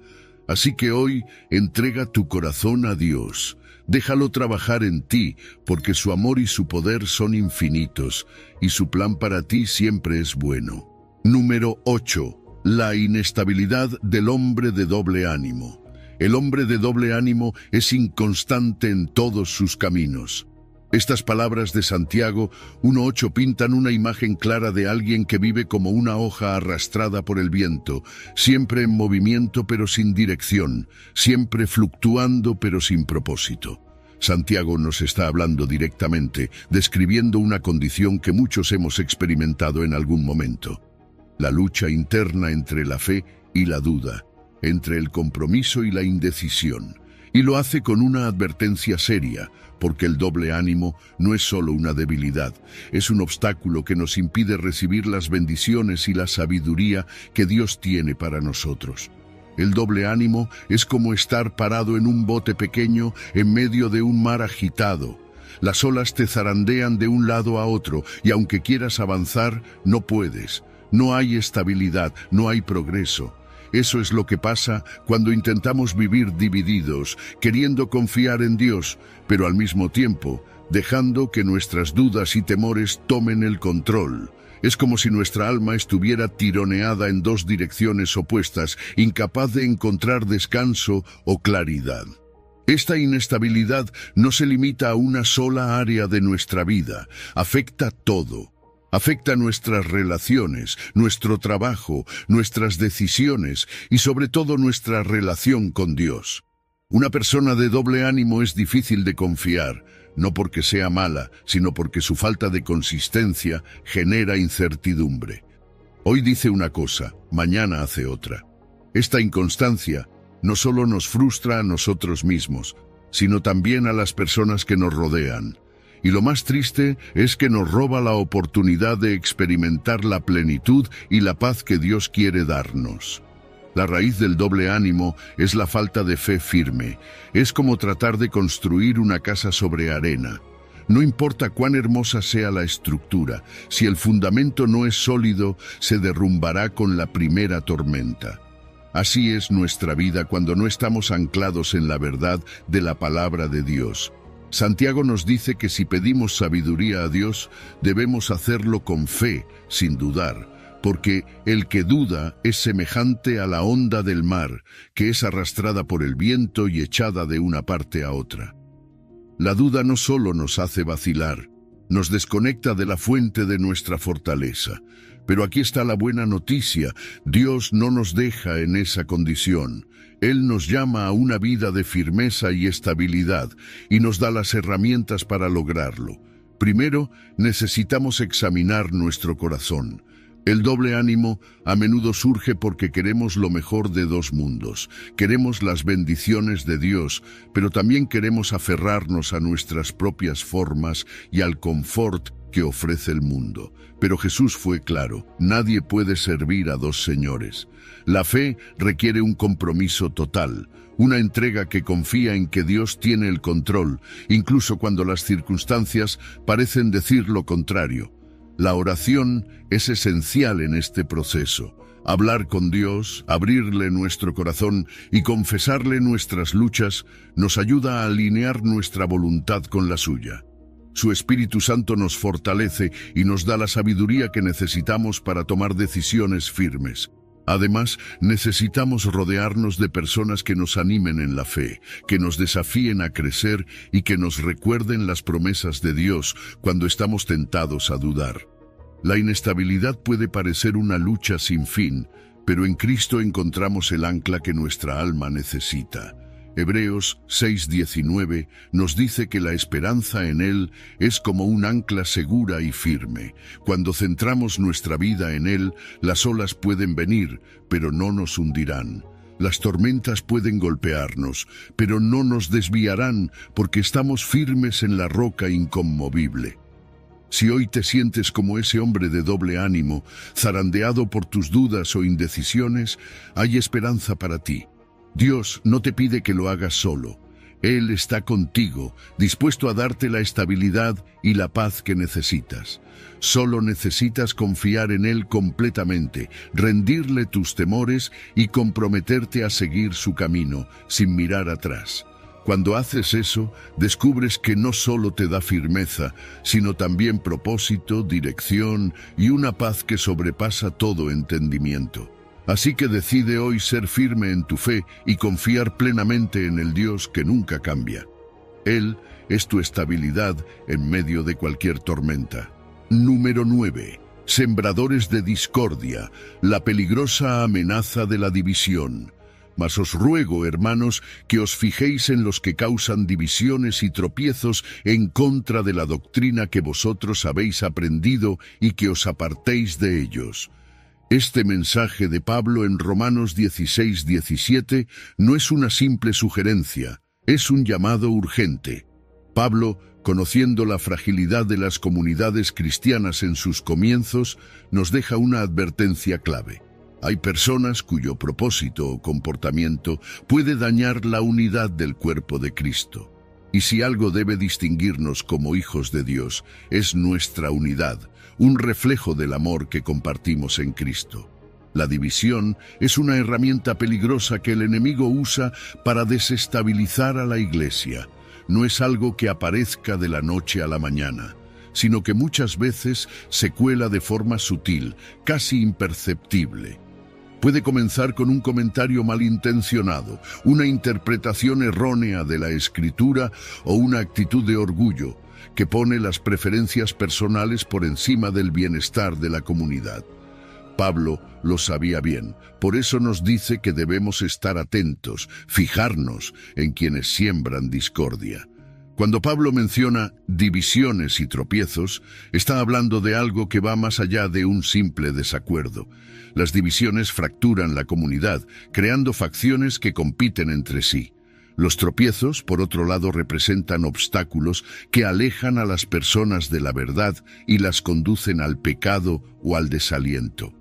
Así que hoy, entrega tu corazón a Dios. Déjalo trabajar en ti, porque su amor y su poder son infinitos, y su plan para ti siempre es bueno. Número 8. La inestabilidad del hombre de doble ánimo. El hombre de doble ánimo es inconstante en todos sus caminos. Estas palabras de Santiago 1:8 pintan una imagen clara de alguien que vive como una hoja arrastrada por el viento, siempre en movimiento pero sin dirección, siempre fluctuando pero sin propósito. Santiago nos está hablando directamente, describiendo una condición que muchos hemos experimentado en algún momento. La lucha interna entre la fe y la duda, entre el compromiso y la indecisión. Y lo hace con una advertencia seria, porque el doble ánimo no es solo una debilidad, es un obstáculo que nos impide recibir las bendiciones y la sabiduría que Dios tiene para nosotros. El doble ánimo es como estar parado en un bote pequeño en medio de un mar agitado. Las olas te zarandean de un lado a otro y aunque quieras avanzar, no puedes. No hay estabilidad, no hay progreso. Eso es lo que pasa cuando intentamos vivir divididos, queriendo confiar en Dios, pero al mismo tiempo dejando que nuestras dudas y temores tomen el control. Es como si nuestra alma estuviera tironeada en dos direcciones opuestas, incapaz de encontrar descanso o claridad. Esta inestabilidad no se limita a una sola área de nuestra vida, afecta todo. Afecta nuestras relaciones, nuestro trabajo, nuestras decisiones y sobre todo nuestra relación con Dios. Una persona de doble ánimo es difícil de confiar, no porque sea mala, sino porque su falta de consistencia genera incertidumbre. Hoy dice una cosa, mañana hace otra. Esta inconstancia no solo nos frustra a nosotros mismos, sino también a las personas que nos rodean. Y lo más triste es que nos roba la oportunidad de experimentar la plenitud y la paz que Dios quiere darnos. La raíz del doble ánimo es la falta de fe firme. Es como tratar de construir una casa sobre arena. No importa cuán hermosa sea la estructura, si el fundamento no es sólido, se derrumbará con la primera tormenta. Así es nuestra vida cuando no estamos anclados en la verdad de la palabra de Dios. Santiago nos dice que si pedimos sabiduría a Dios, debemos hacerlo con fe, sin dudar, porque el que duda es semejante a la onda del mar, que es arrastrada por el viento y echada de una parte a otra. La duda no solo nos hace vacilar, nos desconecta de la fuente de nuestra fortaleza. Pero aquí está la buena noticia, Dios no nos deja en esa condición. Él nos llama a una vida de firmeza y estabilidad y nos da las herramientas para lograrlo. Primero, necesitamos examinar nuestro corazón. El doble ánimo a menudo surge porque queremos lo mejor de dos mundos. Queremos las bendiciones de Dios, pero también queremos aferrarnos a nuestras propias formas y al confort que ofrece el mundo. Pero Jesús fue claro, nadie puede servir a dos señores. La fe requiere un compromiso total, una entrega que confía en que Dios tiene el control, incluso cuando las circunstancias parecen decir lo contrario. La oración es esencial en este proceso. Hablar con Dios, abrirle nuestro corazón y confesarle nuestras luchas nos ayuda a alinear nuestra voluntad con la suya. Su Espíritu Santo nos fortalece y nos da la sabiduría que necesitamos para tomar decisiones firmes. Además, necesitamos rodearnos de personas que nos animen en la fe, que nos desafíen a crecer y que nos recuerden las promesas de Dios cuando estamos tentados a dudar. La inestabilidad puede parecer una lucha sin fin, pero en Cristo encontramos el ancla que nuestra alma necesita. Hebreos 6:19 nos dice que la esperanza en Él es como un ancla segura y firme. Cuando centramos nuestra vida en Él, las olas pueden venir, pero no nos hundirán. Las tormentas pueden golpearnos, pero no nos desviarán porque estamos firmes en la roca inconmovible. Si hoy te sientes como ese hombre de doble ánimo, zarandeado por tus dudas o indecisiones, hay esperanza para ti. Dios no te pide que lo hagas solo. Él está contigo, dispuesto a darte la estabilidad y la paz que necesitas. Solo necesitas confiar en Él completamente, rendirle tus temores y comprometerte a seguir su camino, sin mirar atrás. Cuando haces eso, descubres que no solo te da firmeza, sino también propósito, dirección y una paz que sobrepasa todo entendimiento. Así que decide hoy ser firme en tu fe y confiar plenamente en el Dios que nunca cambia. Él es tu estabilidad en medio de cualquier tormenta. Número 9. Sembradores de discordia, la peligrosa amenaza de la división. Mas os ruego, hermanos, que os fijéis en los que causan divisiones y tropiezos en contra de la doctrina que vosotros habéis aprendido y que os apartéis de ellos. Este mensaje de Pablo en Romanos 16:17 no es una simple sugerencia, es un llamado urgente. Pablo, conociendo la fragilidad de las comunidades cristianas en sus comienzos, nos deja una advertencia clave. Hay personas cuyo propósito o comportamiento puede dañar la unidad del cuerpo de Cristo. Y si algo debe distinguirnos como hijos de Dios, es nuestra unidad, un reflejo del amor que compartimos en Cristo. La división es una herramienta peligrosa que el enemigo usa para desestabilizar a la Iglesia. No es algo que aparezca de la noche a la mañana, sino que muchas veces se cuela de forma sutil, casi imperceptible. Puede comenzar con un comentario malintencionado, una interpretación errónea de la Escritura o una actitud de orgullo que pone las preferencias personales por encima del bienestar de la comunidad. Pablo lo sabía bien, por eso nos dice que debemos estar atentos, fijarnos en quienes siembran discordia. Cuando Pablo menciona divisiones y tropiezos, está hablando de algo que va más allá de un simple desacuerdo. Las divisiones fracturan la comunidad, creando facciones que compiten entre sí. Los tropiezos, por otro lado, representan obstáculos que alejan a las personas de la verdad y las conducen al pecado o al desaliento.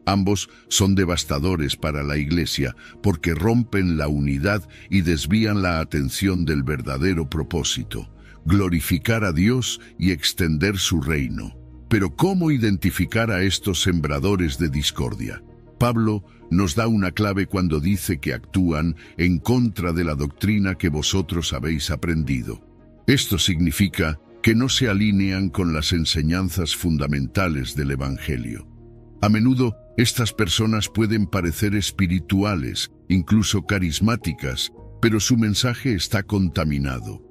Ambos son devastadores para la Iglesia porque rompen la unidad y desvían la atención del verdadero propósito, glorificar a Dios y extender su reino. Pero ¿cómo identificar a estos sembradores de discordia? Pablo nos da una clave cuando dice que actúan en contra de la doctrina que vosotros habéis aprendido. Esto significa que no se alinean con las enseñanzas fundamentales del Evangelio. A menudo, estas personas pueden parecer espirituales, incluso carismáticas, pero su mensaje está contaminado.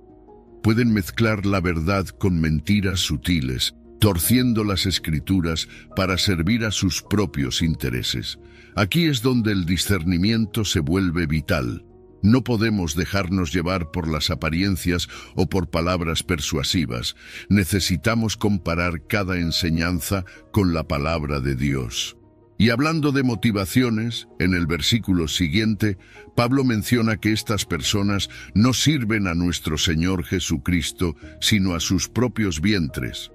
Pueden mezclar la verdad con mentiras sutiles, torciendo las Escrituras para servir a sus propios intereses. Aquí es donde el discernimiento se vuelve vital. No podemos dejarnos llevar por las apariencias o por palabras persuasivas. Necesitamos comparar cada enseñanza con la palabra de Dios. Y hablando de motivaciones, en el versículo siguiente, Pablo menciona que estas personas no sirven a nuestro Señor Jesucristo, sino a sus propios vientres.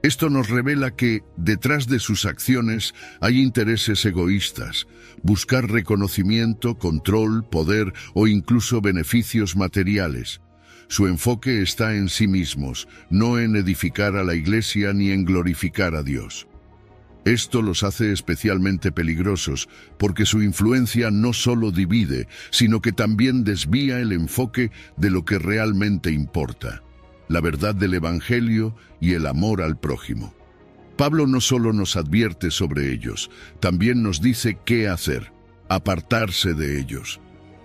Esto nos revela que, detrás de sus acciones, hay intereses egoístas, buscar reconocimiento, control, poder o incluso beneficios materiales. Su enfoque está en sí mismos, no en edificar a la Iglesia ni en glorificar a Dios. Esto los hace especialmente peligrosos, porque su influencia no solo divide, sino que también desvía el enfoque de lo que realmente importa: la verdad del Evangelio y el amor al prójimo. Pablo no solo nos advierte sobre ellos, también nos dice qué hacer: apartarse de ellos.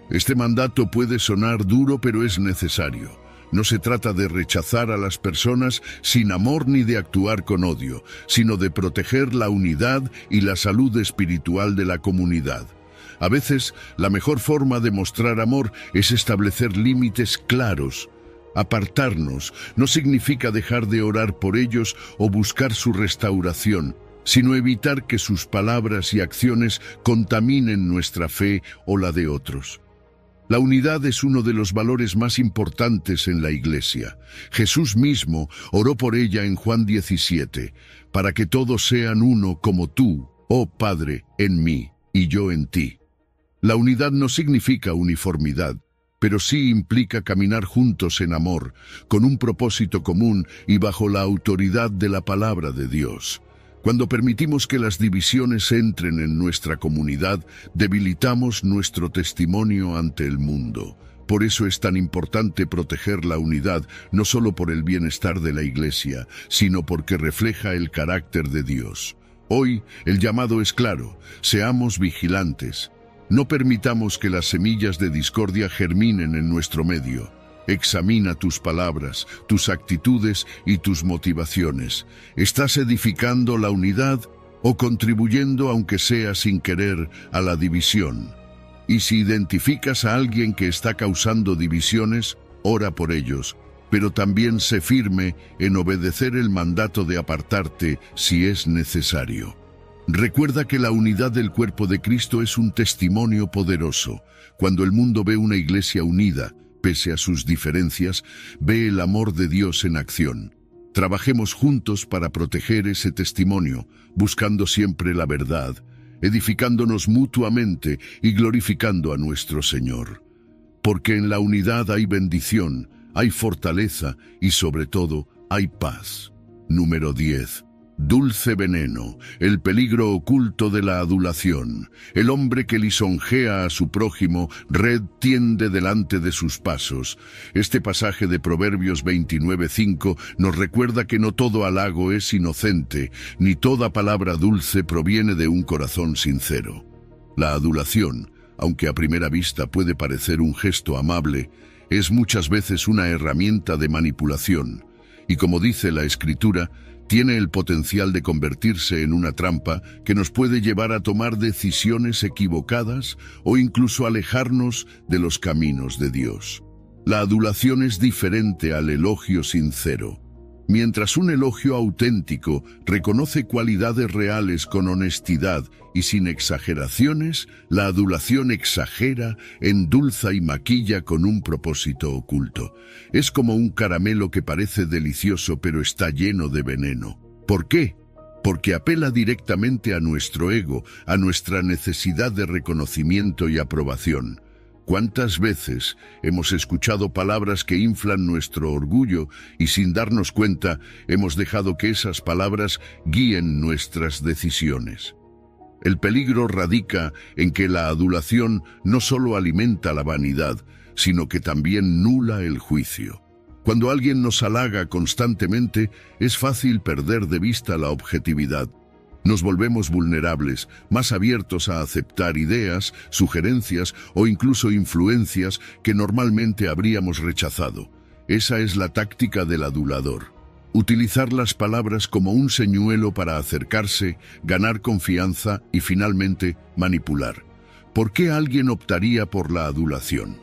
Este mandato puede sonar duro, pero es necesario. No se trata de rechazar a las personas sin amor ni de actuar con odio, sino de proteger la unidad y la salud espiritual de la comunidad. A veces, la mejor forma de mostrar amor es establecer límites claros. Apartarnos no significa dejar de orar por ellos o buscar su restauración, sino evitar que sus palabras y acciones contaminen nuestra fe o la de otros. La unidad es uno de los valores más importantes en la Iglesia. Jesús mismo oró por ella en Juan 17, para que todos sean uno como tú, oh Padre, en mí y yo en ti. La unidad no significa uniformidad, pero sí implica caminar juntos en amor, con un propósito común y bajo la autoridad de la palabra de Dios. Cuando permitimos que las divisiones entren en nuestra comunidad, debilitamos nuestro testimonio ante el mundo. Por eso es tan importante proteger la unidad, no solo por el bienestar de la Iglesia, sino porque refleja el carácter de Dios. Hoy el llamado es claro: seamos vigilantes. No permitamos que las semillas de discordia germinen en nuestro medio. Examina tus palabras, tus actitudes y tus motivaciones. ¿Estás edificando la unidad o contribuyendo, aunque sea sin querer, a la división? Y si identificas a alguien que está causando divisiones, ora por ellos, pero también sé firme en obedecer el mandato de apartarte si es necesario. Recuerda que la unidad del cuerpo de Cristo es un testimonio poderoso. Cuando el mundo ve una iglesia unida, pese a sus diferencias, ve el amor de Dios en acción. Trabajemos juntos para proteger ese testimonio, buscando siempre la verdad, edificándonos mutuamente y glorificando a nuestro Señor. Porque en la unidad hay bendición, hay fortaleza y sobre todo hay paz. Número 10. Dulce veneno, el peligro oculto de la adulación. El hombre que lisonjea a su prójimo, red tiende delante de sus pasos. Este pasaje de Proverbios 29:5 nos recuerda que no todo halago es inocente, ni toda palabra dulce proviene de un corazón sincero. La adulación, aunque a primera vista puede parecer un gesto amable, es muchas veces una herramienta de manipulación. Y como dice la Escritura, tiene el potencial de convertirse en una trampa que nos puede llevar a tomar decisiones equivocadas o incluso alejarnos de los caminos de Dios. La adulación es diferente al elogio sincero. Mientras un elogio auténtico reconoce cualidades reales con honestidad y sin exageraciones, la adulación exagera, endulza y maquilla con un propósito oculto. Es como un caramelo que parece delicioso pero está lleno de veneno. ¿Por qué? Porque apela directamente a nuestro ego, a nuestra necesidad de reconocimiento y aprobación. ¿Cuántas veces hemos escuchado palabras que inflan nuestro orgullo y sin darnos cuenta hemos dejado que esas palabras guíen nuestras decisiones? El peligro radica en que la adulación no solo alimenta la vanidad, sino que también nula el juicio. Cuando alguien nos halaga constantemente, es fácil perder de vista la objetividad. Nos volvemos vulnerables, más abiertos a aceptar ideas, sugerencias o incluso influencias que normalmente habríamos rechazado. Esa es la táctica del adulador. Utilizar las palabras como un señuelo para acercarse, ganar confianza y finalmente manipular. ¿Por qué alguien optaría por la adulación?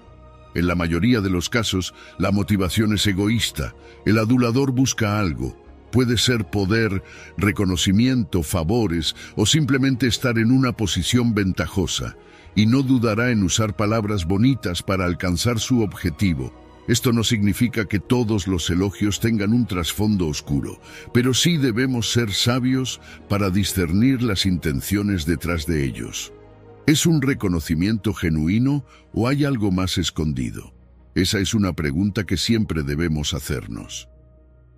En la mayoría de los casos, la motivación es egoísta. El adulador busca algo. Puede ser poder, reconocimiento, favores o simplemente estar en una posición ventajosa, y no dudará en usar palabras bonitas para alcanzar su objetivo. Esto no significa que todos los elogios tengan un trasfondo oscuro, pero sí debemos ser sabios para discernir las intenciones detrás de ellos. ¿Es un reconocimiento genuino o hay algo más escondido? Esa es una pregunta que siempre debemos hacernos.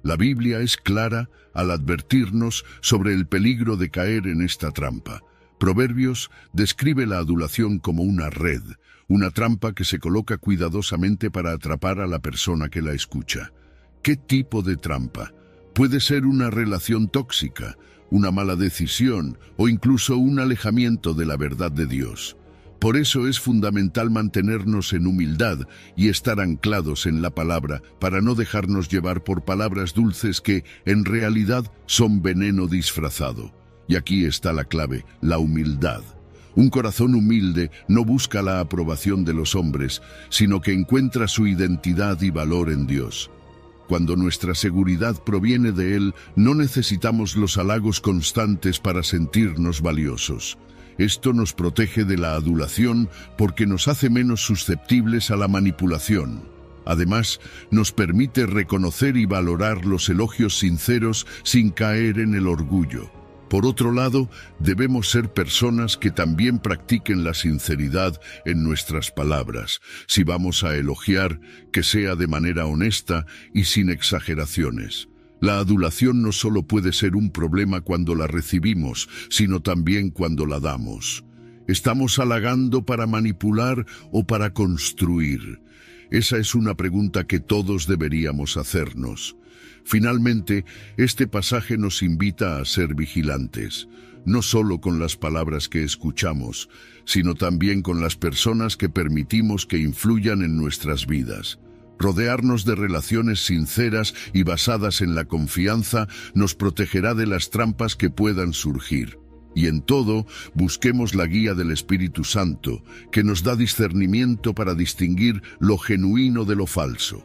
La Biblia es clara al advertirnos sobre el peligro de caer en esta trampa. Proverbios describe la adulación como una red, una trampa que se coloca cuidadosamente para atrapar a la persona que la escucha. ¿Qué tipo de trampa? Puede ser una relación tóxica, una mala decisión o incluso un alejamiento de la verdad de Dios. Por eso es fundamental mantenernos en humildad y estar anclados en la palabra para no dejarnos llevar por palabras dulces que, en realidad, son veneno disfrazado. Y aquí está la clave, la humildad. Un corazón humilde no busca la aprobación de los hombres, sino que encuentra su identidad y valor en Dios. Cuando nuestra seguridad proviene de Él, no necesitamos los halagos constantes para sentirnos valiosos. Esto nos protege de la adulación porque nos hace menos susceptibles a la manipulación. Además, nos permite reconocer y valorar los elogios sinceros sin caer en el orgullo. Por otro lado, debemos ser personas que también practiquen la sinceridad en nuestras palabras. Si vamos a elogiar, que sea de manera honesta y sin exageraciones. La adulación no solo puede ser un problema cuando la recibimos, sino también cuando la damos. ¿Estamos halagando para manipular o para construir? Esa es una pregunta que todos deberíamos hacernos. Finalmente, este pasaje nos invita a ser vigilantes, no solo con las palabras que escuchamos, sino también con las personas que permitimos que influyan en nuestras vidas. Rodearnos de relaciones sinceras y basadas en la confianza nos protegerá de las trampas que puedan surgir. Y en todo, busquemos la guía del Espíritu Santo, que nos da discernimiento para distinguir lo genuino de lo falso.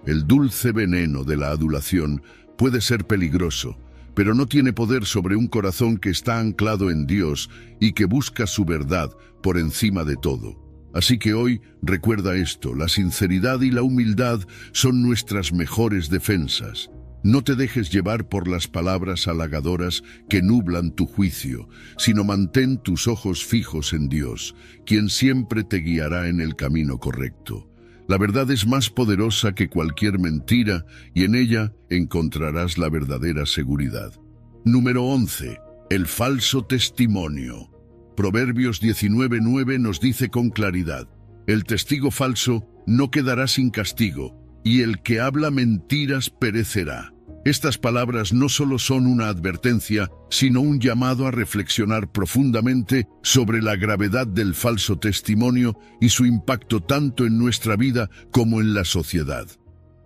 El dulce veneno de la adulación puede ser peligroso, pero no tiene poder sobre un corazón que está anclado en Dios y que busca su verdad por encima de todo. Así que hoy, recuerda esto: la sinceridad y la humildad son nuestras mejores defensas. No te dejes llevar por las palabras halagadoras que nublan tu juicio, sino mantén tus ojos fijos en Dios, quien siempre te guiará en el camino correcto. La verdad es más poderosa que cualquier mentira y en ella encontrarás la verdadera seguridad. Número 11. El falso testimonio. Proverbios 19:9 nos dice con claridad: el testigo falso no quedará sin castigo, y el que habla mentiras perecerá. Estas palabras no solo son una advertencia, sino un llamado a reflexionar profundamente sobre la gravedad del falso testimonio y su impacto tanto en nuestra vida como en la sociedad.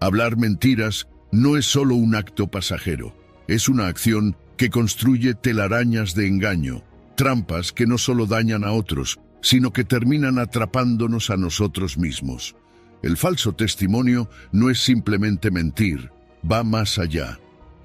Hablar mentiras no es solo un acto pasajero, es una acción que construye telarañas de engaño, trampas que no solo dañan a otros, sino que terminan atrapándonos a nosotros mismos. El falso testimonio no es simplemente mentir, va más allá.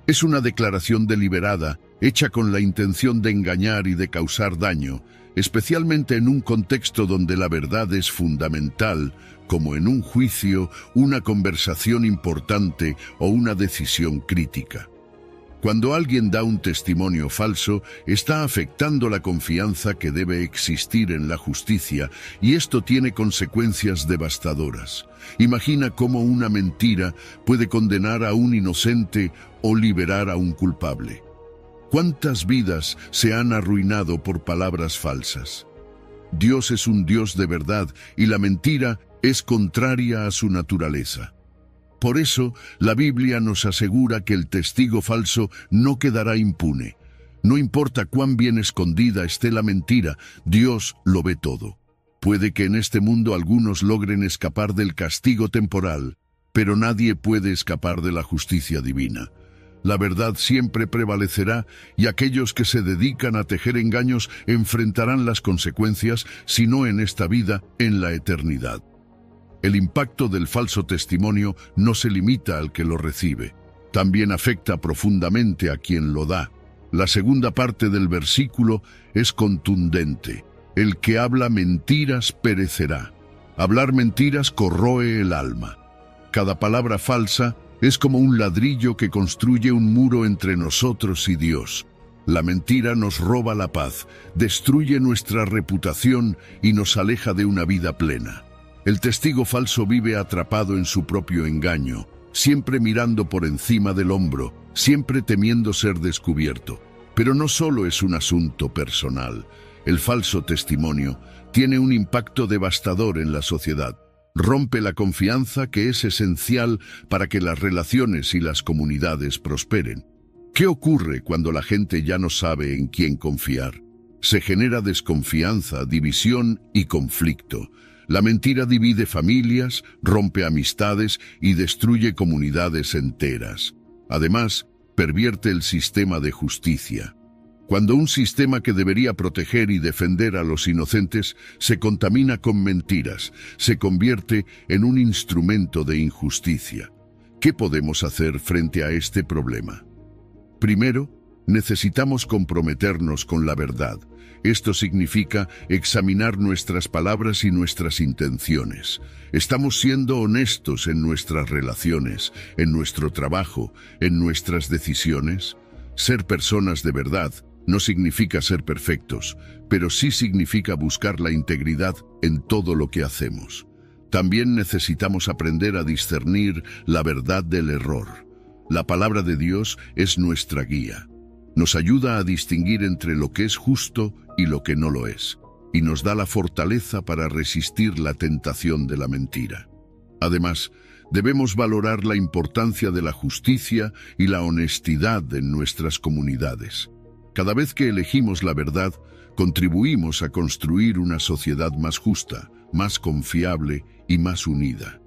Es una declaración deliberada, hecha con la intención de engañar y de causar daño, especialmente en un contexto donde la verdad es fundamental, como en un juicio, una conversación importante o una decisión crítica. Cuando alguien da un testimonio falso, está afectando la confianza que debe existir en la justicia, y esto tiene consecuencias devastadoras. Imagina cómo una mentira puede condenar a un inocente o liberar a un culpable. ¿Cuántas vidas se han arruinado por palabras falsas? Dios es un Dios de verdad y la mentira es contraria a su naturaleza. Por eso, la Biblia nos asegura que el testigo falso no quedará impune. No importa cuán bien escondida esté la mentira, Dios lo ve todo. Puede que en este mundo algunos logren escapar del castigo temporal, pero nadie puede escapar de la justicia divina. La verdad siempre prevalecerá y aquellos que se dedican a tejer engaños enfrentarán las consecuencias, si no en esta vida, en la eternidad. El impacto del falso testimonio no se limita al que lo recibe, también afecta profundamente a quien lo da. La segunda parte del versículo es contundente: el que habla mentiras perecerá. Hablar mentiras corroe el alma. Cada palabra falsa es como un ladrillo que construye un muro entre nosotros y Dios. La mentira nos roba la paz, destruye nuestra reputación y nos aleja de una vida plena. El testigo falso vive atrapado en su propio engaño, siempre mirando por encima del hombro, siempre temiendo ser descubierto. Pero no solo es un asunto personal. El falso testimonio tiene un impacto devastador en la sociedad. Rompe la confianza que es esencial para que las relaciones y las comunidades prosperen. ¿Qué ocurre cuando la gente ya no sabe en quién confiar? Se genera desconfianza, división y conflicto. La mentira divide familias, rompe amistades y destruye comunidades enteras. Además, pervierte el sistema de justicia. Cuando un sistema que debería proteger y defender a los inocentes se contamina con mentiras, se convierte en un instrumento de injusticia. ¿Qué podemos hacer frente a este problema? Primero, necesitamos comprometernos con la verdad. Esto significa examinar nuestras palabras y nuestras intenciones. ¿Estamos siendo honestos en nuestras relaciones, en nuestro trabajo, en nuestras decisiones? Ser personas de verdad no significa ser perfectos, pero sí significa buscar la integridad en todo lo que hacemos. También necesitamos aprender a discernir la verdad del error. La palabra de Dios es nuestra guía. Nos ayuda a distinguir entre lo que es justo y lo que no lo es, y nos da la fortaleza para resistir la tentación de la mentira. Además, debemos valorar la importancia de la justicia y la honestidad en nuestras comunidades. Cada vez que elegimos la verdad, contribuimos a construir una sociedad más justa, más confiable y más unida.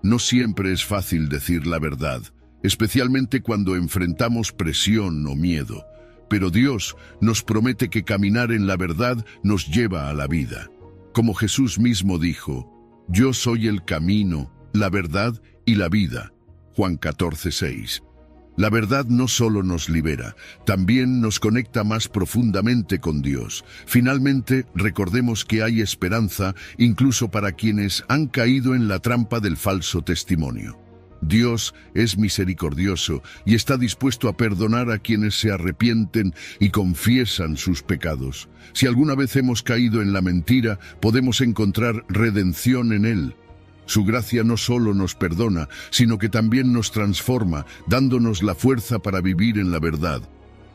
No siempre es fácil decir la verdad, especialmente cuando enfrentamos presión o miedo, pero Dios nos promete que caminar en la verdad nos lleva a la vida. Como Jesús mismo dijo, «Yo soy el camino, la verdad y la vida». Juan 14:6. La verdad no solo nos libera, también nos conecta más profundamente con Dios. Finalmente, recordemos que hay esperanza incluso para quienes han caído en la trampa del falso testimonio. Dios es misericordioso y está dispuesto a perdonar a quienes se arrepienten y confiesan sus pecados. Si alguna vez hemos caído en la mentira, podemos encontrar redención en Él. Su gracia no solo nos perdona, sino que también nos transforma, dándonos la fuerza para vivir en la verdad.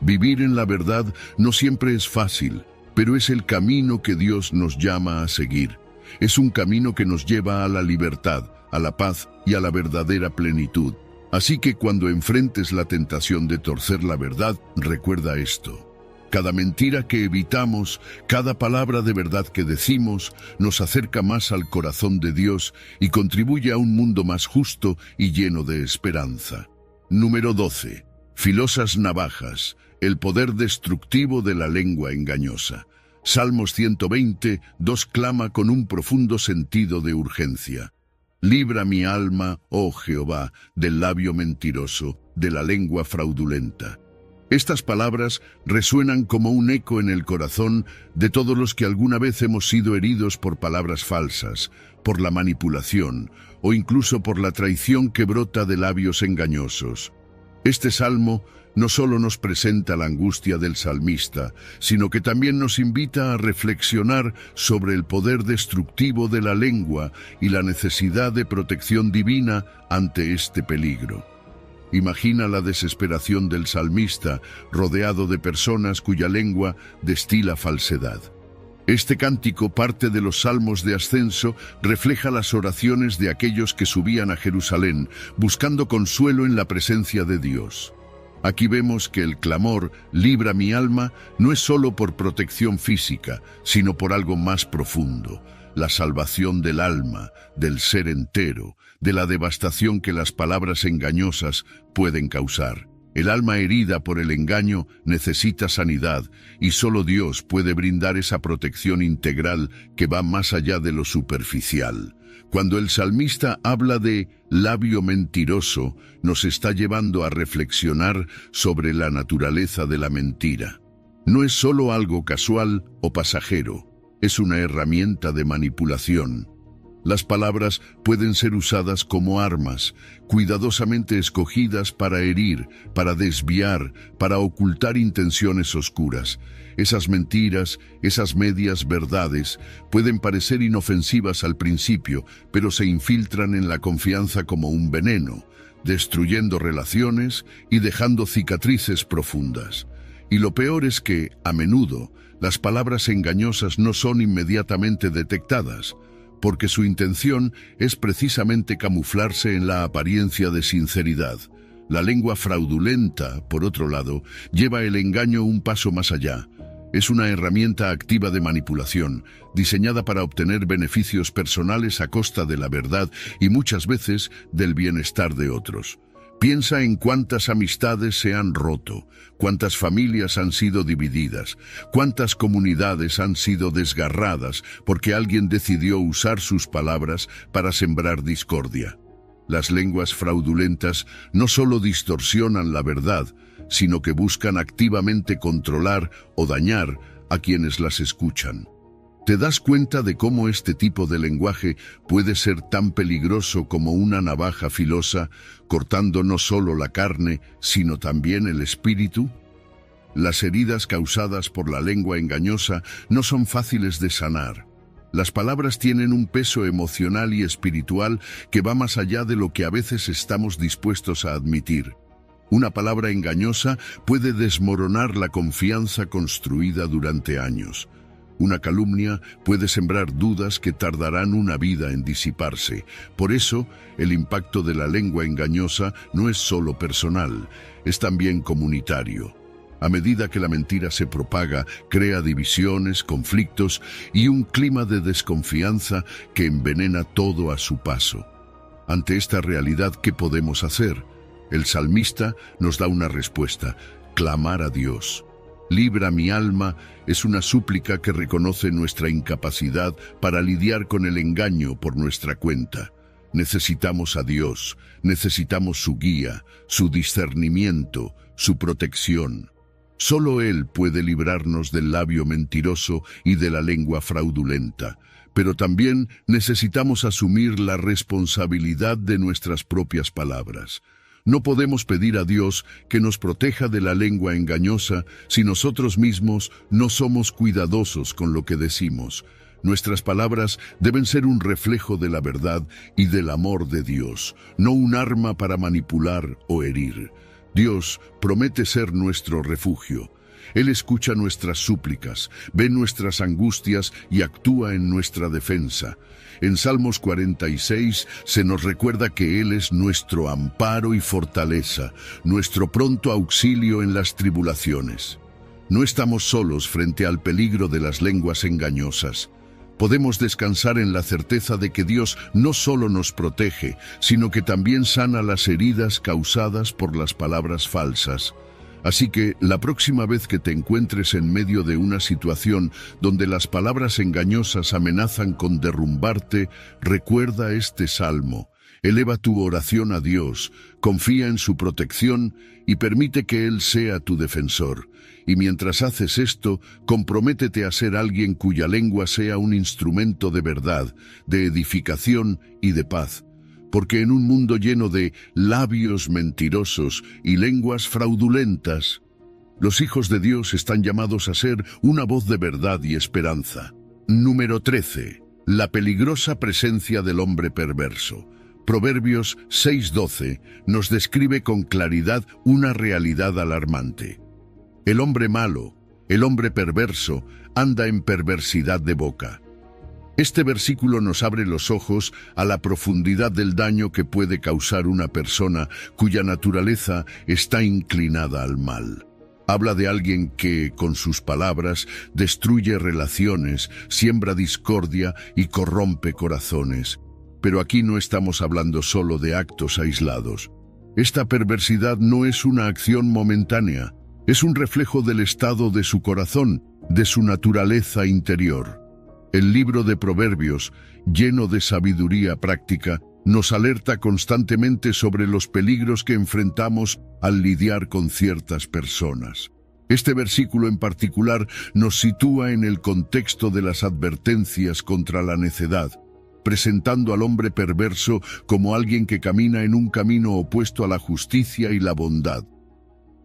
Vivir en la verdad no siempre es fácil, pero es el camino que Dios nos llama a seguir. Es un camino que nos lleva a la libertad, a la paz y a la verdadera plenitud. Así que cuando enfrentes la tentación de torcer la verdad, recuerda esto. Cada mentira que evitamos, cada palabra de verdad que decimos, nos acerca más al corazón de Dios y contribuye a un mundo más justo y lleno de esperanza. Número 12. Filosas navajas, el poder destructivo de la lengua engañosa. Salmos 120:2 clama con un profundo sentido de urgencia. Libra mi alma, oh Jehová, del labio mentiroso, de la lengua fraudulenta. Estas palabras resuenan como un eco en el corazón de todos los que alguna vez hemos sido heridos por palabras falsas, por la manipulación o incluso por la traición que brota de labios engañosos. Este salmo no solo nos presenta la angustia del salmista, sino que también nos invita a reflexionar sobre el poder destructivo de la lengua y la necesidad de protección divina ante este peligro. Imagina la desesperación del salmista, rodeado de personas cuya lengua destila falsedad. Este cántico, parte de los salmos de ascenso, refleja las oraciones de aquellos que subían a Jerusalén, buscando consuelo en la presencia de Dios. Aquí vemos que el clamor, libra mi alma, no es solo por protección física, sino por algo más profundo, la salvación del alma, del ser entero, de la devastación que las palabras engañosas pueden causar. El alma herida por el engaño necesita sanidad y solo Dios puede brindar esa protección integral que va más allá de lo superficial. Cuando el salmista habla de labio mentiroso, nos está llevando a reflexionar sobre la naturaleza de la mentira. No es solo algo casual o pasajero, es una herramienta de manipulación. Las palabras pueden ser usadas como armas, cuidadosamente escogidas para herir, para desviar, para ocultar intenciones oscuras. Esas mentiras, esas medias verdades, pueden parecer inofensivas al principio, pero se infiltran en la confianza como un veneno, destruyendo relaciones y dejando cicatrices profundas. Y lo peor es que, a menudo, las palabras engañosas no son inmediatamente detectadas, porque su intención es precisamente camuflarse en la apariencia de sinceridad. La lengua fraudulenta, por otro lado, lleva el engaño un paso más allá. Es una herramienta activa de manipulación, diseñada para obtener beneficios personales a costa de la verdad y muchas veces del bienestar de otros. Piensa en cuántas amistades se han roto, cuántas familias han sido divididas, cuántas comunidades han sido desgarradas porque alguien decidió usar sus palabras para sembrar discordia. Las lenguas fraudulentas no solo distorsionan la verdad, sino que buscan activamente controlar o dañar a quienes las escuchan. ¿Te das cuenta de cómo este tipo de lenguaje puede ser tan peligroso como una navaja filosa, cortando no solo la carne, sino también el espíritu? Las heridas causadas por la lengua engañosa no son fáciles de sanar. Las palabras tienen un peso emocional y espiritual que va más allá de lo que a veces estamos dispuestos a admitir. Una palabra engañosa puede desmoronar la confianza construida durante años. Una calumnia puede sembrar dudas que tardarán una vida en disiparse. Por eso, el impacto de la lengua engañosa no es solo personal, es también comunitario. A medida que la mentira se propaga, crea divisiones, conflictos y un clima de desconfianza que envenena todo a su paso. Ante esta realidad, ¿qué podemos hacer? El salmista nos da una respuesta: clamar a Dios. Libra mi alma es una súplica que reconoce nuestra incapacidad para lidiar con el engaño por nuestra cuenta. Necesitamos a Dios, necesitamos su guía, su discernimiento, su protección. Solo Él puede librarnos del labio mentiroso y de la lengua fraudulenta. Pero también necesitamos asumir la responsabilidad de nuestras propias palabras. No podemos pedir a Dios que nos proteja de la lengua engañosa si nosotros mismos no somos cuidadosos con lo que decimos. Nuestras palabras deben ser un reflejo de la verdad y del amor de Dios, no un arma para manipular o herir. Dios promete ser nuestro refugio. Él escucha nuestras súplicas, ve nuestras angustias y actúa en nuestra defensa. En Salmos 46 se nos recuerda que Él es nuestro amparo y fortaleza, nuestro pronto auxilio en las tribulaciones. No estamos solos frente al peligro de las lenguas engañosas. Podemos descansar en la certeza de que Dios no solo nos protege, sino que también sana las heridas causadas por las palabras falsas. Así que la próxima vez que te encuentres en medio de una situación donde las palabras engañosas amenazan con derrumbarte, recuerda este salmo. Eleva tu oración a Dios, confía en su protección y permite que Él sea tu defensor. Y mientras haces esto, comprométete a ser alguien cuya lengua sea un instrumento de verdad, de edificación y de paz. Porque en un mundo lleno de labios mentirosos y lenguas fraudulentas, los hijos de Dios están llamados a ser una voz de verdad y esperanza. Número 13. La peligrosa presencia del hombre perverso. Proverbios 6:12 nos describe con claridad una realidad alarmante. El hombre malo, el hombre perverso, anda en perversidad de boca. Este versículo nos abre los ojos a la profundidad del daño que puede causar una persona cuya naturaleza está inclinada al mal. Habla de alguien que, con sus palabras, destruye relaciones, siembra discordia y corrompe corazones. Pero aquí no estamos hablando solo de actos aislados. Esta perversidad no es una acción momentánea, es un reflejo del estado de su corazón, de su naturaleza interior. El libro de Proverbios, lleno de sabiduría práctica, nos alerta constantemente sobre los peligros que enfrentamos al lidiar con ciertas personas. Este versículo en particular nos sitúa en el contexto de las advertencias contra la necedad, presentando al hombre perverso como alguien que camina en un camino opuesto a la justicia y la bondad.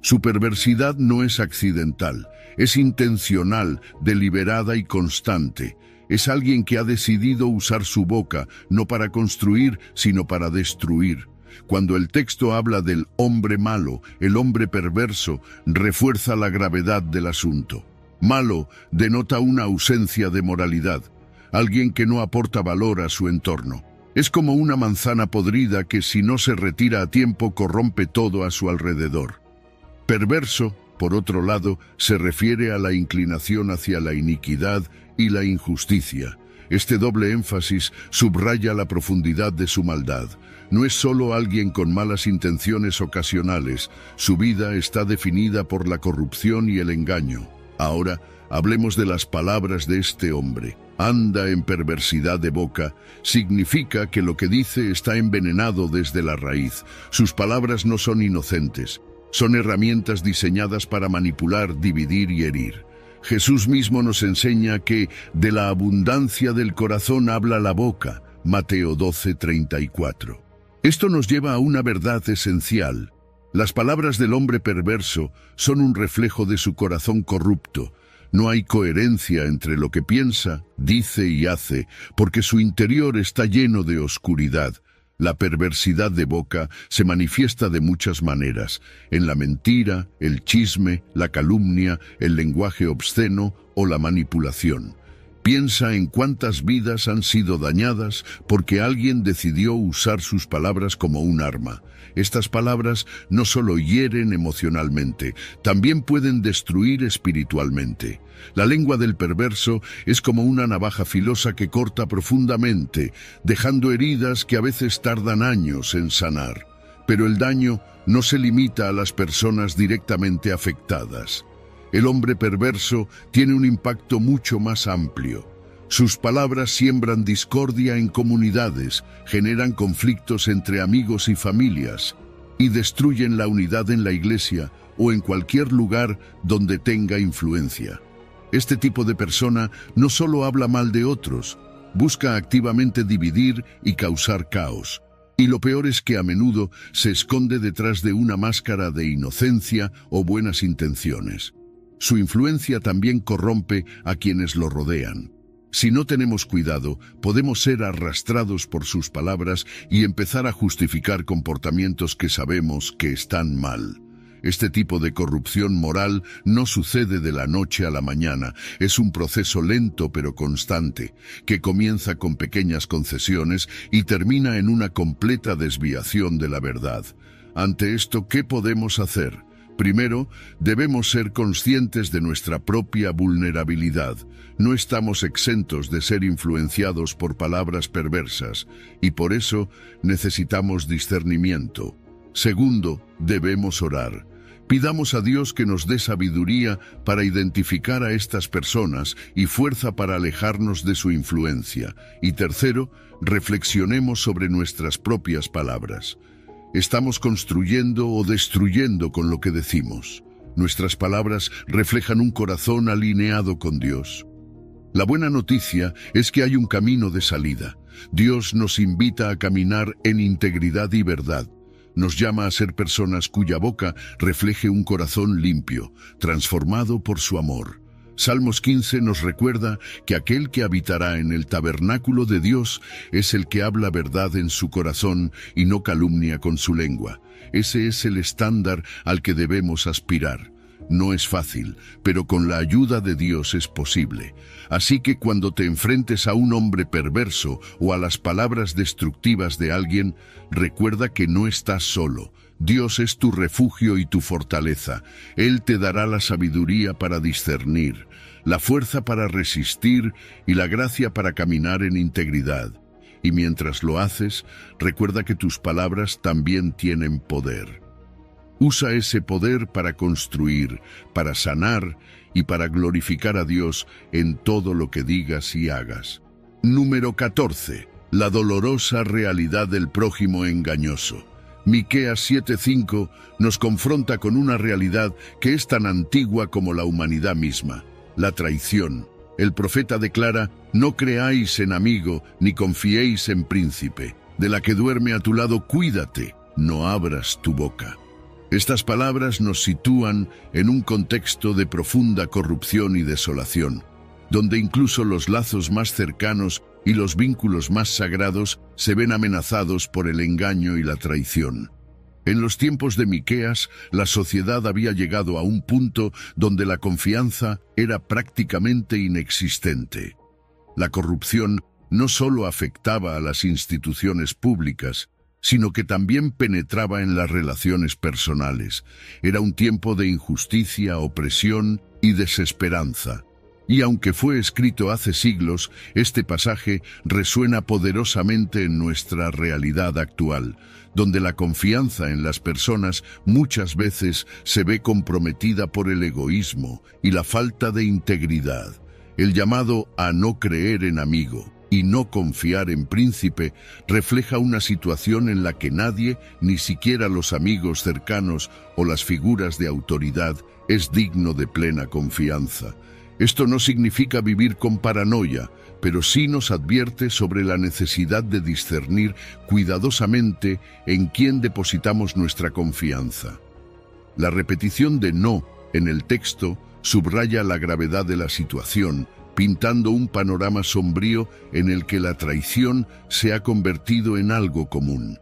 Su perversidad no es accidental, es intencional, deliberada y constante. Es alguien que ha decidido usar su boca, no para construir, sino para destruir. Cuando el texto habla del hombre malo, el hombre perverso, refuerza la gravedad del asunto. Malo denota una ausencia de moralidad, alguien que no aporta valor a su entorno. Es como una manzana podrida que si no se retira a tiempo corrompe todo a su alrededor. Perverso, por otro lado, se refiere a la inclinación hacia la iniquidad y la injusticia. Este doble énfasis subraya la profundidad de su maldad. No es solo alguien con malas intenciones ocasionales, su vida está definida por la corrupción y el engaño. Ahora, hablemos de las palabras de este hombre. Anda en perversidad de boca, significa que lo que dice está envenenado desde la raíz. Sus palabras no son inocentes. Son herramientas diseñadas para manipular, dividir y herir. Jesús mismo nos enseña que de la abundancia del corazón habla la boca, Mateo 12:34. Esto nos lleva a una verdad esencial. Las palabras del hombre perverso son un reflejo de su corazón corrupto. No hay coherencia entre lo que piensa, dice y hace, porque su interior está lleno de oscuridad. La perversidad de boca se manifiesta de muchas maneras, en la mentira, el chisme, la calumnia, el lenguaje obsceno o la manipulación. Piensa en cuántas vidas han sido dañadas porque alguien decidió usar sus palabras como un arma. Estas palabras no solo hieren emocionalmente, también pueden destruir espiritualmente. La lengua del perverso es como una navaja filosa que corta profundamente, dejando heridas que a veces tardan años en sanar. Pero el daño no se limita a las personas directamente afectadas. El hombre perverso tiene un impacto mucho más amplio. Sus palabras siembran discordia en comunidades, generan conflictos entre amigos y familias, y destruyen la unidad en la iglesia o en cualquier lugar donde tenga influencia. Este tipo de persona no solo habla mal de otros, busca activamente dividir y causar caos. Y lo peor es que a menudo se esconde detrás de una máscara de inocencia o buenas intenciones. Su influencia también corrompe a quienes lo rodean. Si no tenemos cuidado, podemos ser arrastrados por sus palabras y empezar a justificar comportamientos que sabemos que están mal. Este tipo de corrupción moral no sucede de la noche a la mañana, es un proceso lento pero constante, que comienza con pequeñas concesiones y termina en una completa desviación de la verdad. Ante esto, ¿qué podemos hacer? Primero, debemos ser conscientes de nuestra propia vulnerabilidad. No estamos exentos de ser influenciados por palabras perversas, y por eso necesitamos discernimiento. Segundo, debemos orar. Pidamos a Dios que nos dé sabiduría para identificar a estas personas y fuerza para alejarnos de su influencia. Y tercero, reflexionemos sobre nuestras propias palabras. ¿Estamos construyendo o destruyendo con lo que decimos? Nuestras palabras reflejan un corazón alineado con Dios. La buena noticia es que hay un camino de salida. Dios nos invita a caminar en integridad y verdad. Nos llama a ser personas cuya boca refleje un corazón limpio, transformado por su amor. Salmos 15 nos recuerda que aquel que habitará en el tabernáculo de Dios es el que habla verdad en su corazón y no calumnia con su lengua. Ese es el estándar al que debemos aspirar. No es fácil, pero con la ayuda de Dios es posible. Así que cuando te enfrentes a un hombre perverso o a las palabras destructivas de alguien, recuerda que no estás solo. Dios es tu refugio y tu fortaleza. Él te dará la sabiduría para discernir, la fuerza para resistir y la gracia para caminar en integridad. Y mientras lo haces, recuerda que tus palabras también tienen poder. Usa ese poder para construir, para sanar y para glorificar a Dios en todo lo que digas y hagas. Número 14. La dolorosa realidad del prójimo engañoso. Miqueas 7:5 nos confronta con una realidad que es tan antigua como la humanidad misma: la traición. El profeta declara: no creáis en amigo, ni confiéis en príncipe. De la que duerme a tu lado, cuídate, no abras tu boca. Estas palabras nos sitúan en un contexto de profunda corrupción y desolación, donde incluso los lazos más cercanos y los vínculos más sagrados se ven amenazados por el engaño y la traición. En los tiempos de Miqueas, la sociedad había llegado a un punto donde la confianza era prácticamente inexistente. La corrupción no solo afectaba a las instituciones públicas, sino que también penetraba en las relaciones personales. Era un tiempo de injusticia, opresión y desesperanza. Y aunque fue escrito hace siglos, este pasaje resuena poderosamente en nuestra realidad actual, donde la confianza en las personas muchas veces se ve comprometida por el egoísmo y la falta de integridad. El llamado a no creer en amigo y no confiar en príncipe refleja una situación en la que nadie, ni siquiera los amigos cercanos o las figuras de autoridad, es digno de plena confianza. Esto no significa vivir con paranoia, pero sí nos advierte sobre la necesidad de discernir cuidadosamente en quién depositamos nuestra confianza. La repetición de no en el texto subraya la gravedad de la situación, pintando un panorama sombrío en el que la traición se ha convertido en algo común.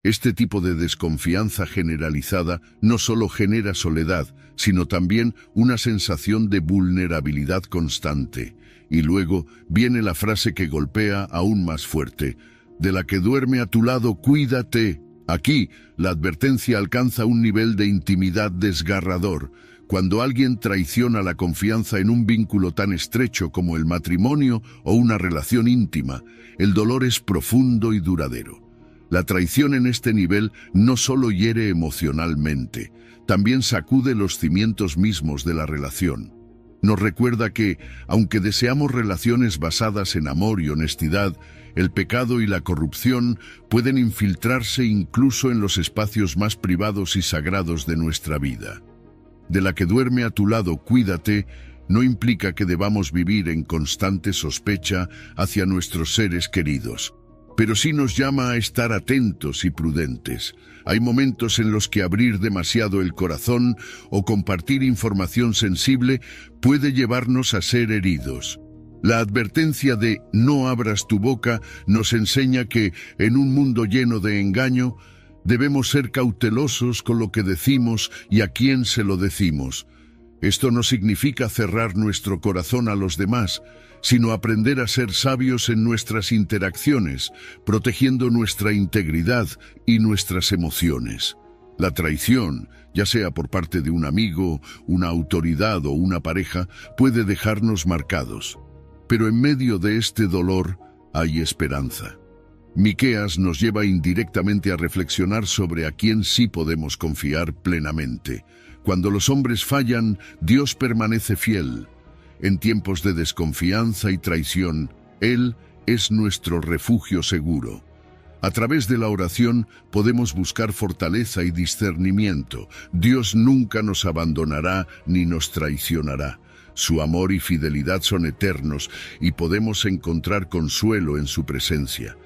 Este tipo de desconfianza generalizada no solo genera soledad, sino también una sensación de vulnerabilidad constante. Y luego viene la frase que golpea aún más fuerte: de la que duerme a tu lado, cuídate. Aquí, la advertencia alcanza un nivel de intimidad desgarrador. Cuando alguien traiciona la confianza en un vínculo tan estrecho como el matrimonio o una relación íntima, el dolor es profundo y duradero. La traición en este nivel no solo hiere emocionalmente, también sacude los cimientos mismos de la relación. Nos recuerda que, aunque deseamos relaciones basadas en amor y honestidad, el pecado y la corrupción pueden infiltrarse incluso en los espacios más privados y sagrados de nuestra vida. De la que duerme a tu lado, cuídate, no implica que debamos vivir en constante sospecha hacia nuestros seres queridos, pero sí nos llama a estar atentos y prudentes. Hay momentos en los que abrir demasiado el corazón o compartir información sensible puede llevarnos a ser heridos. La advertencia de "no abras tu boca" nos enseña que, en un mundo lleno de engaño, debemos ser cautelosos con lo que decimos y a quién se lo decimos. Esto no significa cerrar nuestro corazón a los demás, sino aprender a ser sabios en nuestras interacciones, protegiendo nuestra integridad y nuestras emociones. La traición, ya sea por parte de un amigo, una autoridad o una pareja, puede dejarnos marcados. Pero en medio de este dolor hay esperanza. Miqueas nos lleva indirectamente a reflexionar sobre a quién sí podemos confiar plenamente. Cuando los hombres fallan, Dios permanece fiel. En tiempos de desconfianza y traición, Él es nuestro refugio seguro. A través de la oración podemos buscar fortaleza y discernimiento. Dios nunca nos abandonará ni nos traicionará. Su amor y fidelidad son eternos y podemos encontrar consuelo en su presencia.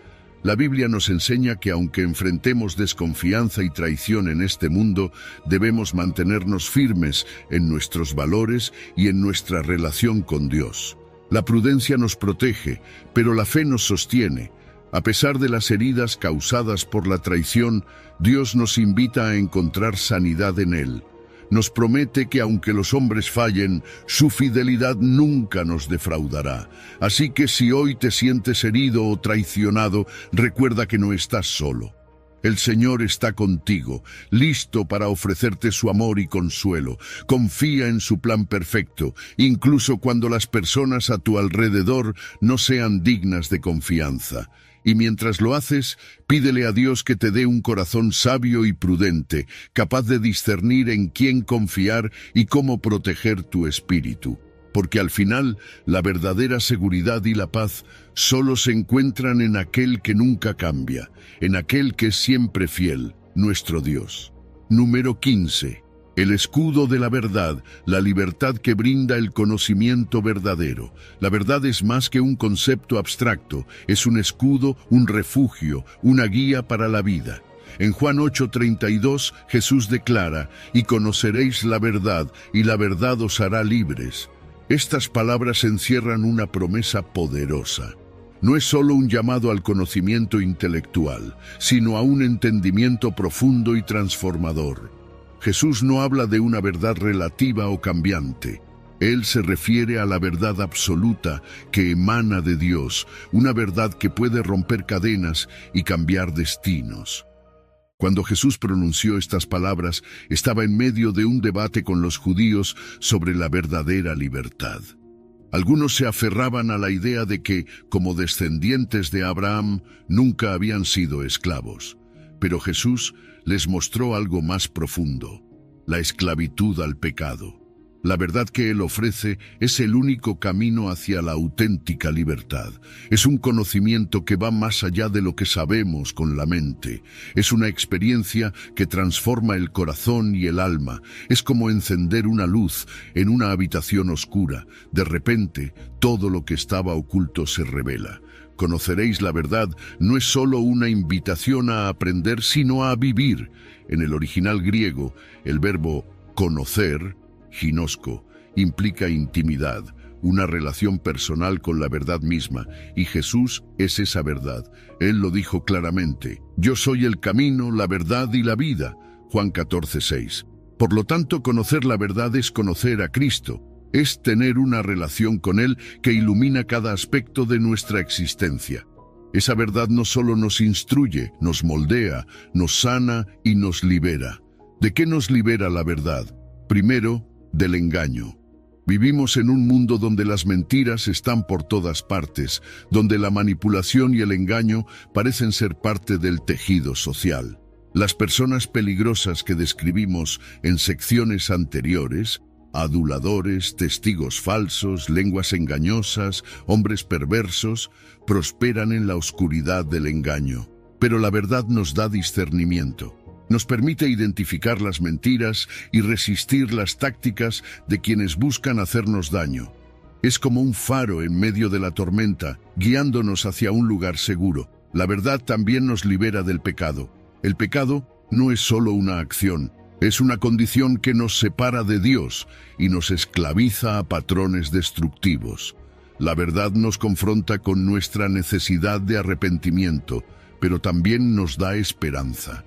La Biblia nos enseña que aunque enfrentemos desconfianza y traición en este mundo, debemos mantenernos firmes en nuestros valores y en nuestra relación con Dios. La prudencia nos protege, pero la fe nos sostiene. A pesar de las heridas causadas por la traición, Dios nos invita a encontrar sanidad en Él. Nos promete que aunque los hombres fallen, su fidelidad nunca nos defraudará. Así que si hoy te sientes herido o traicionado, recuerda que no estás solo. El Señor está contigo, listo para ofrecerte su amor y consuelo. Confía en su plan perfecto, incluso cuando las personas a tu alrededor no sean dignas de confianza. Y mientras lo haces, pídele a Dios que te dé un corazón sabio y prudente, capaz de discernir en quién confiar y cómo proteger tu espíritu. Porque al final, la verdadera seguridad y la paz solo se encuentran en aquel que nunca cambia, en aquel que es siempre fiel, nuestro Dios. Número 15. El escudo de la verdad, la libertad que brinda el conocimiento verdadero. La verdad es más que un concepto abstracto, es un escudo, un refugio, una guía para la vida. En Juan 8:32, Jesús declara: "Y conoceréis la verdad, y la verdad os hará libres". Estas palabras encierran una promesa poderosa. No es solo un llamado al conocimiento intelectual, sino a un entendimiento profundo y transformador. Jesús no habla de una verdad relativa o cambiante. Él se refiere a la verdad absoluta que emana de Dios, una verdad que puede romper cadenas y cambiar destinos. Cuando Jesús pronunció estas palabras, estaba en medio de un debate con los judíos sobre la verdadera libertad. Algunos se aferraban a la idea de que, como descendientes de Abraham, nunca habían sido esclavos. Pero Jesús les mostró algo más profundo: la esclavitud al pecado. La verdad que Él ofrece es el único camino hacia la auténtica libertad. Es un conocimiento que va más allá de lo que sabemos con la mente. Es una experiencia que transforma el corazón y el alma. Es como encender una luz en una habitación oscura. De repente, todo lo que estaba oculto se revela. Conoceréis la verdad no es solo una invitación a aprender, sino a vivir. En el original griego, el verbo conocer, ginosko, implica intimidad, una relación personal con la verdad misma, y Jesús es esa verdad. Él lo dijo claramente: "Yo soy el camino, la verdad y la vida", Juan 14:6. Por lo tanto, conocer la verdad es conocer a Cristo. Es tener una relación con Él que ilumina cada aspecto de nuestra existencia. Esa verdad no solo nos instruye, nos moldea, nos sana y nos libera. ¿De qué nos libera la verdad? Primero, del engaño. Vivimos en un mundo donde las mentiras están por todas partes, donde la manipulación y el engaño parecen ser parte del tejido social. Las personas peligrosas que describimos en secciones anteriores, aduladores, testigos falsos, lenguas engañosas, hombres perversos, prosperan en la oscuridad del engaño. Pero la verdad nos da discernimiento. Nos permite identificar las mentiras y resistir las tácticas de quienes buscan hacernos daño. Es como un faro en medio de la tormenta, guiándonos hacia un lugar seguro. La verdad también nos libera del pecado. El pecado no es solo una acción, es una condición que nos separa de Dios y nos esclaviza a patrones destructivos. La verdad nos confronta con nuestra necesidad de arrepentimiento, pero también nos da esperanza.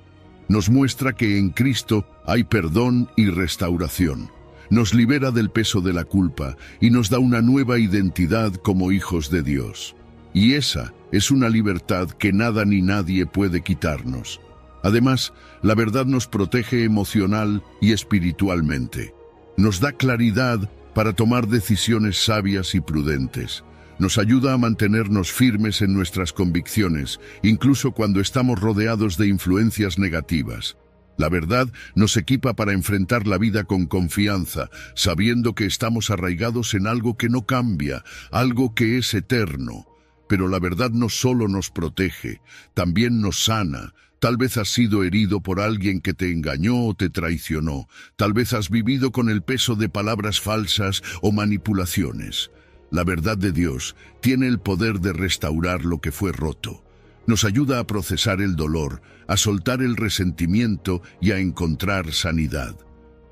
Nos muestra que en Cristo hay perdón y restauración. Nos libera del peso de la culpa y nos da una nueva identidad como hijos de Dios. Y esa es una libertad que nada ni nadie puede quitarnos. Además, la verdad nos protege emocional y espiritualmente. Nos da claridad para tomar decisiones sabias y prudentes. Nos ayuda a mantenernos firmes en nuestras convicciones, incluso cuando estamos rodeados de influencias negativas. La verdad nos equipa para enfrentar la vida con confianza, sabiendo que estamos arraigados en algo que no cambia, algo que es eterno. Pero la verdad no solo nos protege, también nos sana. Tal vez has sido herido por alguien que te engañó o te traicionó. Tal vez has vivido con el peso de palabras falsas o manipulaciones. La verdad de Dios tiene el poder de restaurar lo que fue roto. Nos ayuda a procesar el dolor, a soltar el resentimiento y a encontrar sanidad.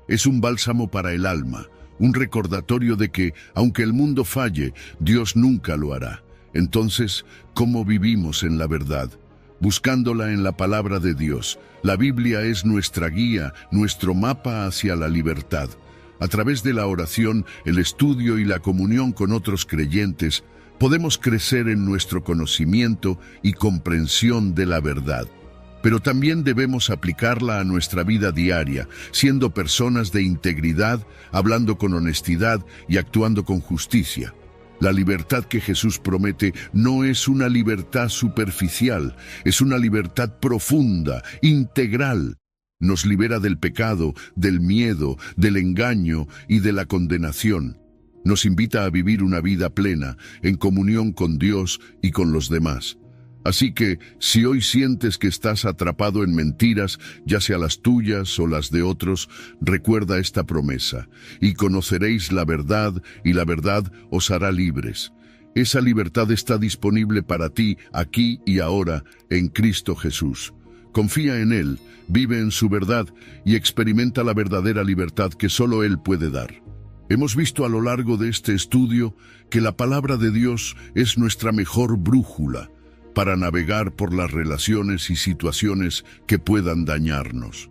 Es un bálsamo para el alma, un recordatorio de que, aunque el mundo falle, Dios nunca lo hará. Entonces, ¿cómo vivimos en la verdad? Buscándola en la palabra de Dios. La Biblia es nuestra guía, nuestro mapa hacia la libertad. A través de la oración, el estudio y la comunión con otros creyentes, podemos crecer en nuestro conocimiento y comprensión de la verdad. Pero también debemos aplicarla a nuestra vida diaria, siendo personas de integridad, hablando con honestidad y actuando con justicia. La libertad que Jesús promete no es una libertad superficial, es una libertad profunda, integral. Nos libera del pecado, del miedo, del engaño y de la condenación. Nos invita a vivir una vida plena, en comunión con Dios y con los demás. Así que, si hoy sientes que estás atrapado en mentiras, ya sea las tuyas o las de otros, recuerda esta promesa: y conoceréis la verdad, y la verdad os hará libres. Esa libertad está disponible para ti, aquí y ahora, en Cristo Jesús. Confía en Él, vive en su verdad y experimenta la verdadera libertad que solo Él puede dar. Hemos visto a lo largo de este estudio que la palabra de Dios es nuestra mejor brújula para navegar por las relaciones y situaciones que puedan dañarnos.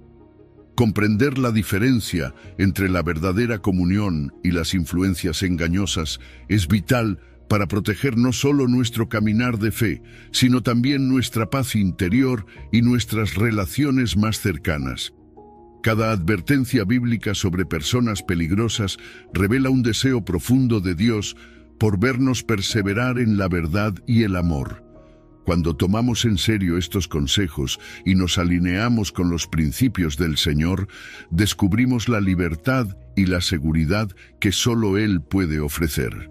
Comprender la diferencia entre la verdadera comunión y las influencias engañosas es vital para proteger no solo nuestro caminar de fe, sino también nuestra paz interior y nuestras relaciones más cercanas. Cada advertencia bíblica sobre personas peligrosas revela un deseo profundo de Dios por vernos perseverar en la verdad y el amor. Cuando tomamos en serio estos consejos y nos alineamos con los principios del Señor, descubrimos la libertad y la seguridad que solo Él puede ofrecer.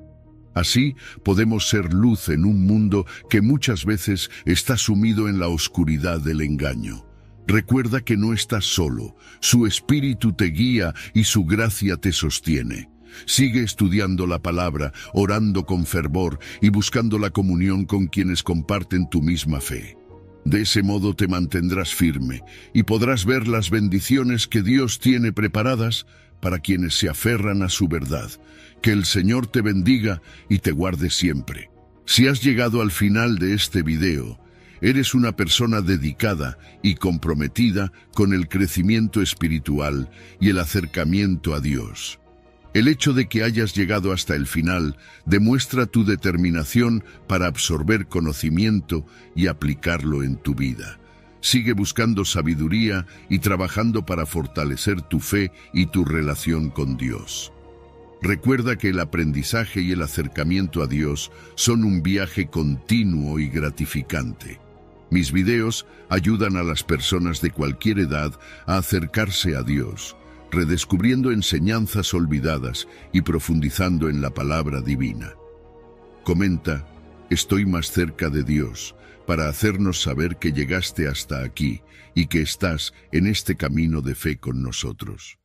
Así podemos ser luz en un mundo que muchas veces está sumido en la oscuridad del engaño. Recuerda que no estás solo, su Espíritu te guía y su gracia te sostiene. Sigue estudiando la palabra, orando con fervor y buscando la comunión con quienes comparten tu misma fe. De ese modo te mantendrás firme y podrás ver las bendiciones que Dios tiene preparadas para quienes se aferran a su verdad. Que el Señor te bendiga y te guarde siempre. Si has llegado al final de este video, eres una persona dedicada y comprometida con el crecimiento espiritual y el acercamiento a Dios. El hecho de que hayas llegado hasta el final demuestra tu determinación para absorber conocimiento y aplicarlo en tu vida. Sigue buscando sabiduría y trabajando para fortalecer tu fe y tu relación con Dios. Recuerda que el aprendizaje y el acercamiento a Dios son un viaje continuo y gratificante. Mis videos ayudan a las personas de cualquier edad a acercarse a Dios, redescubriendo enseñanzas olvidadas y profundizando en la palabra divina. Comenta, estoy más cerca de Dios, para hacernos saber que llegaste hasta aquí y que estás en este camino de fe con nosotros.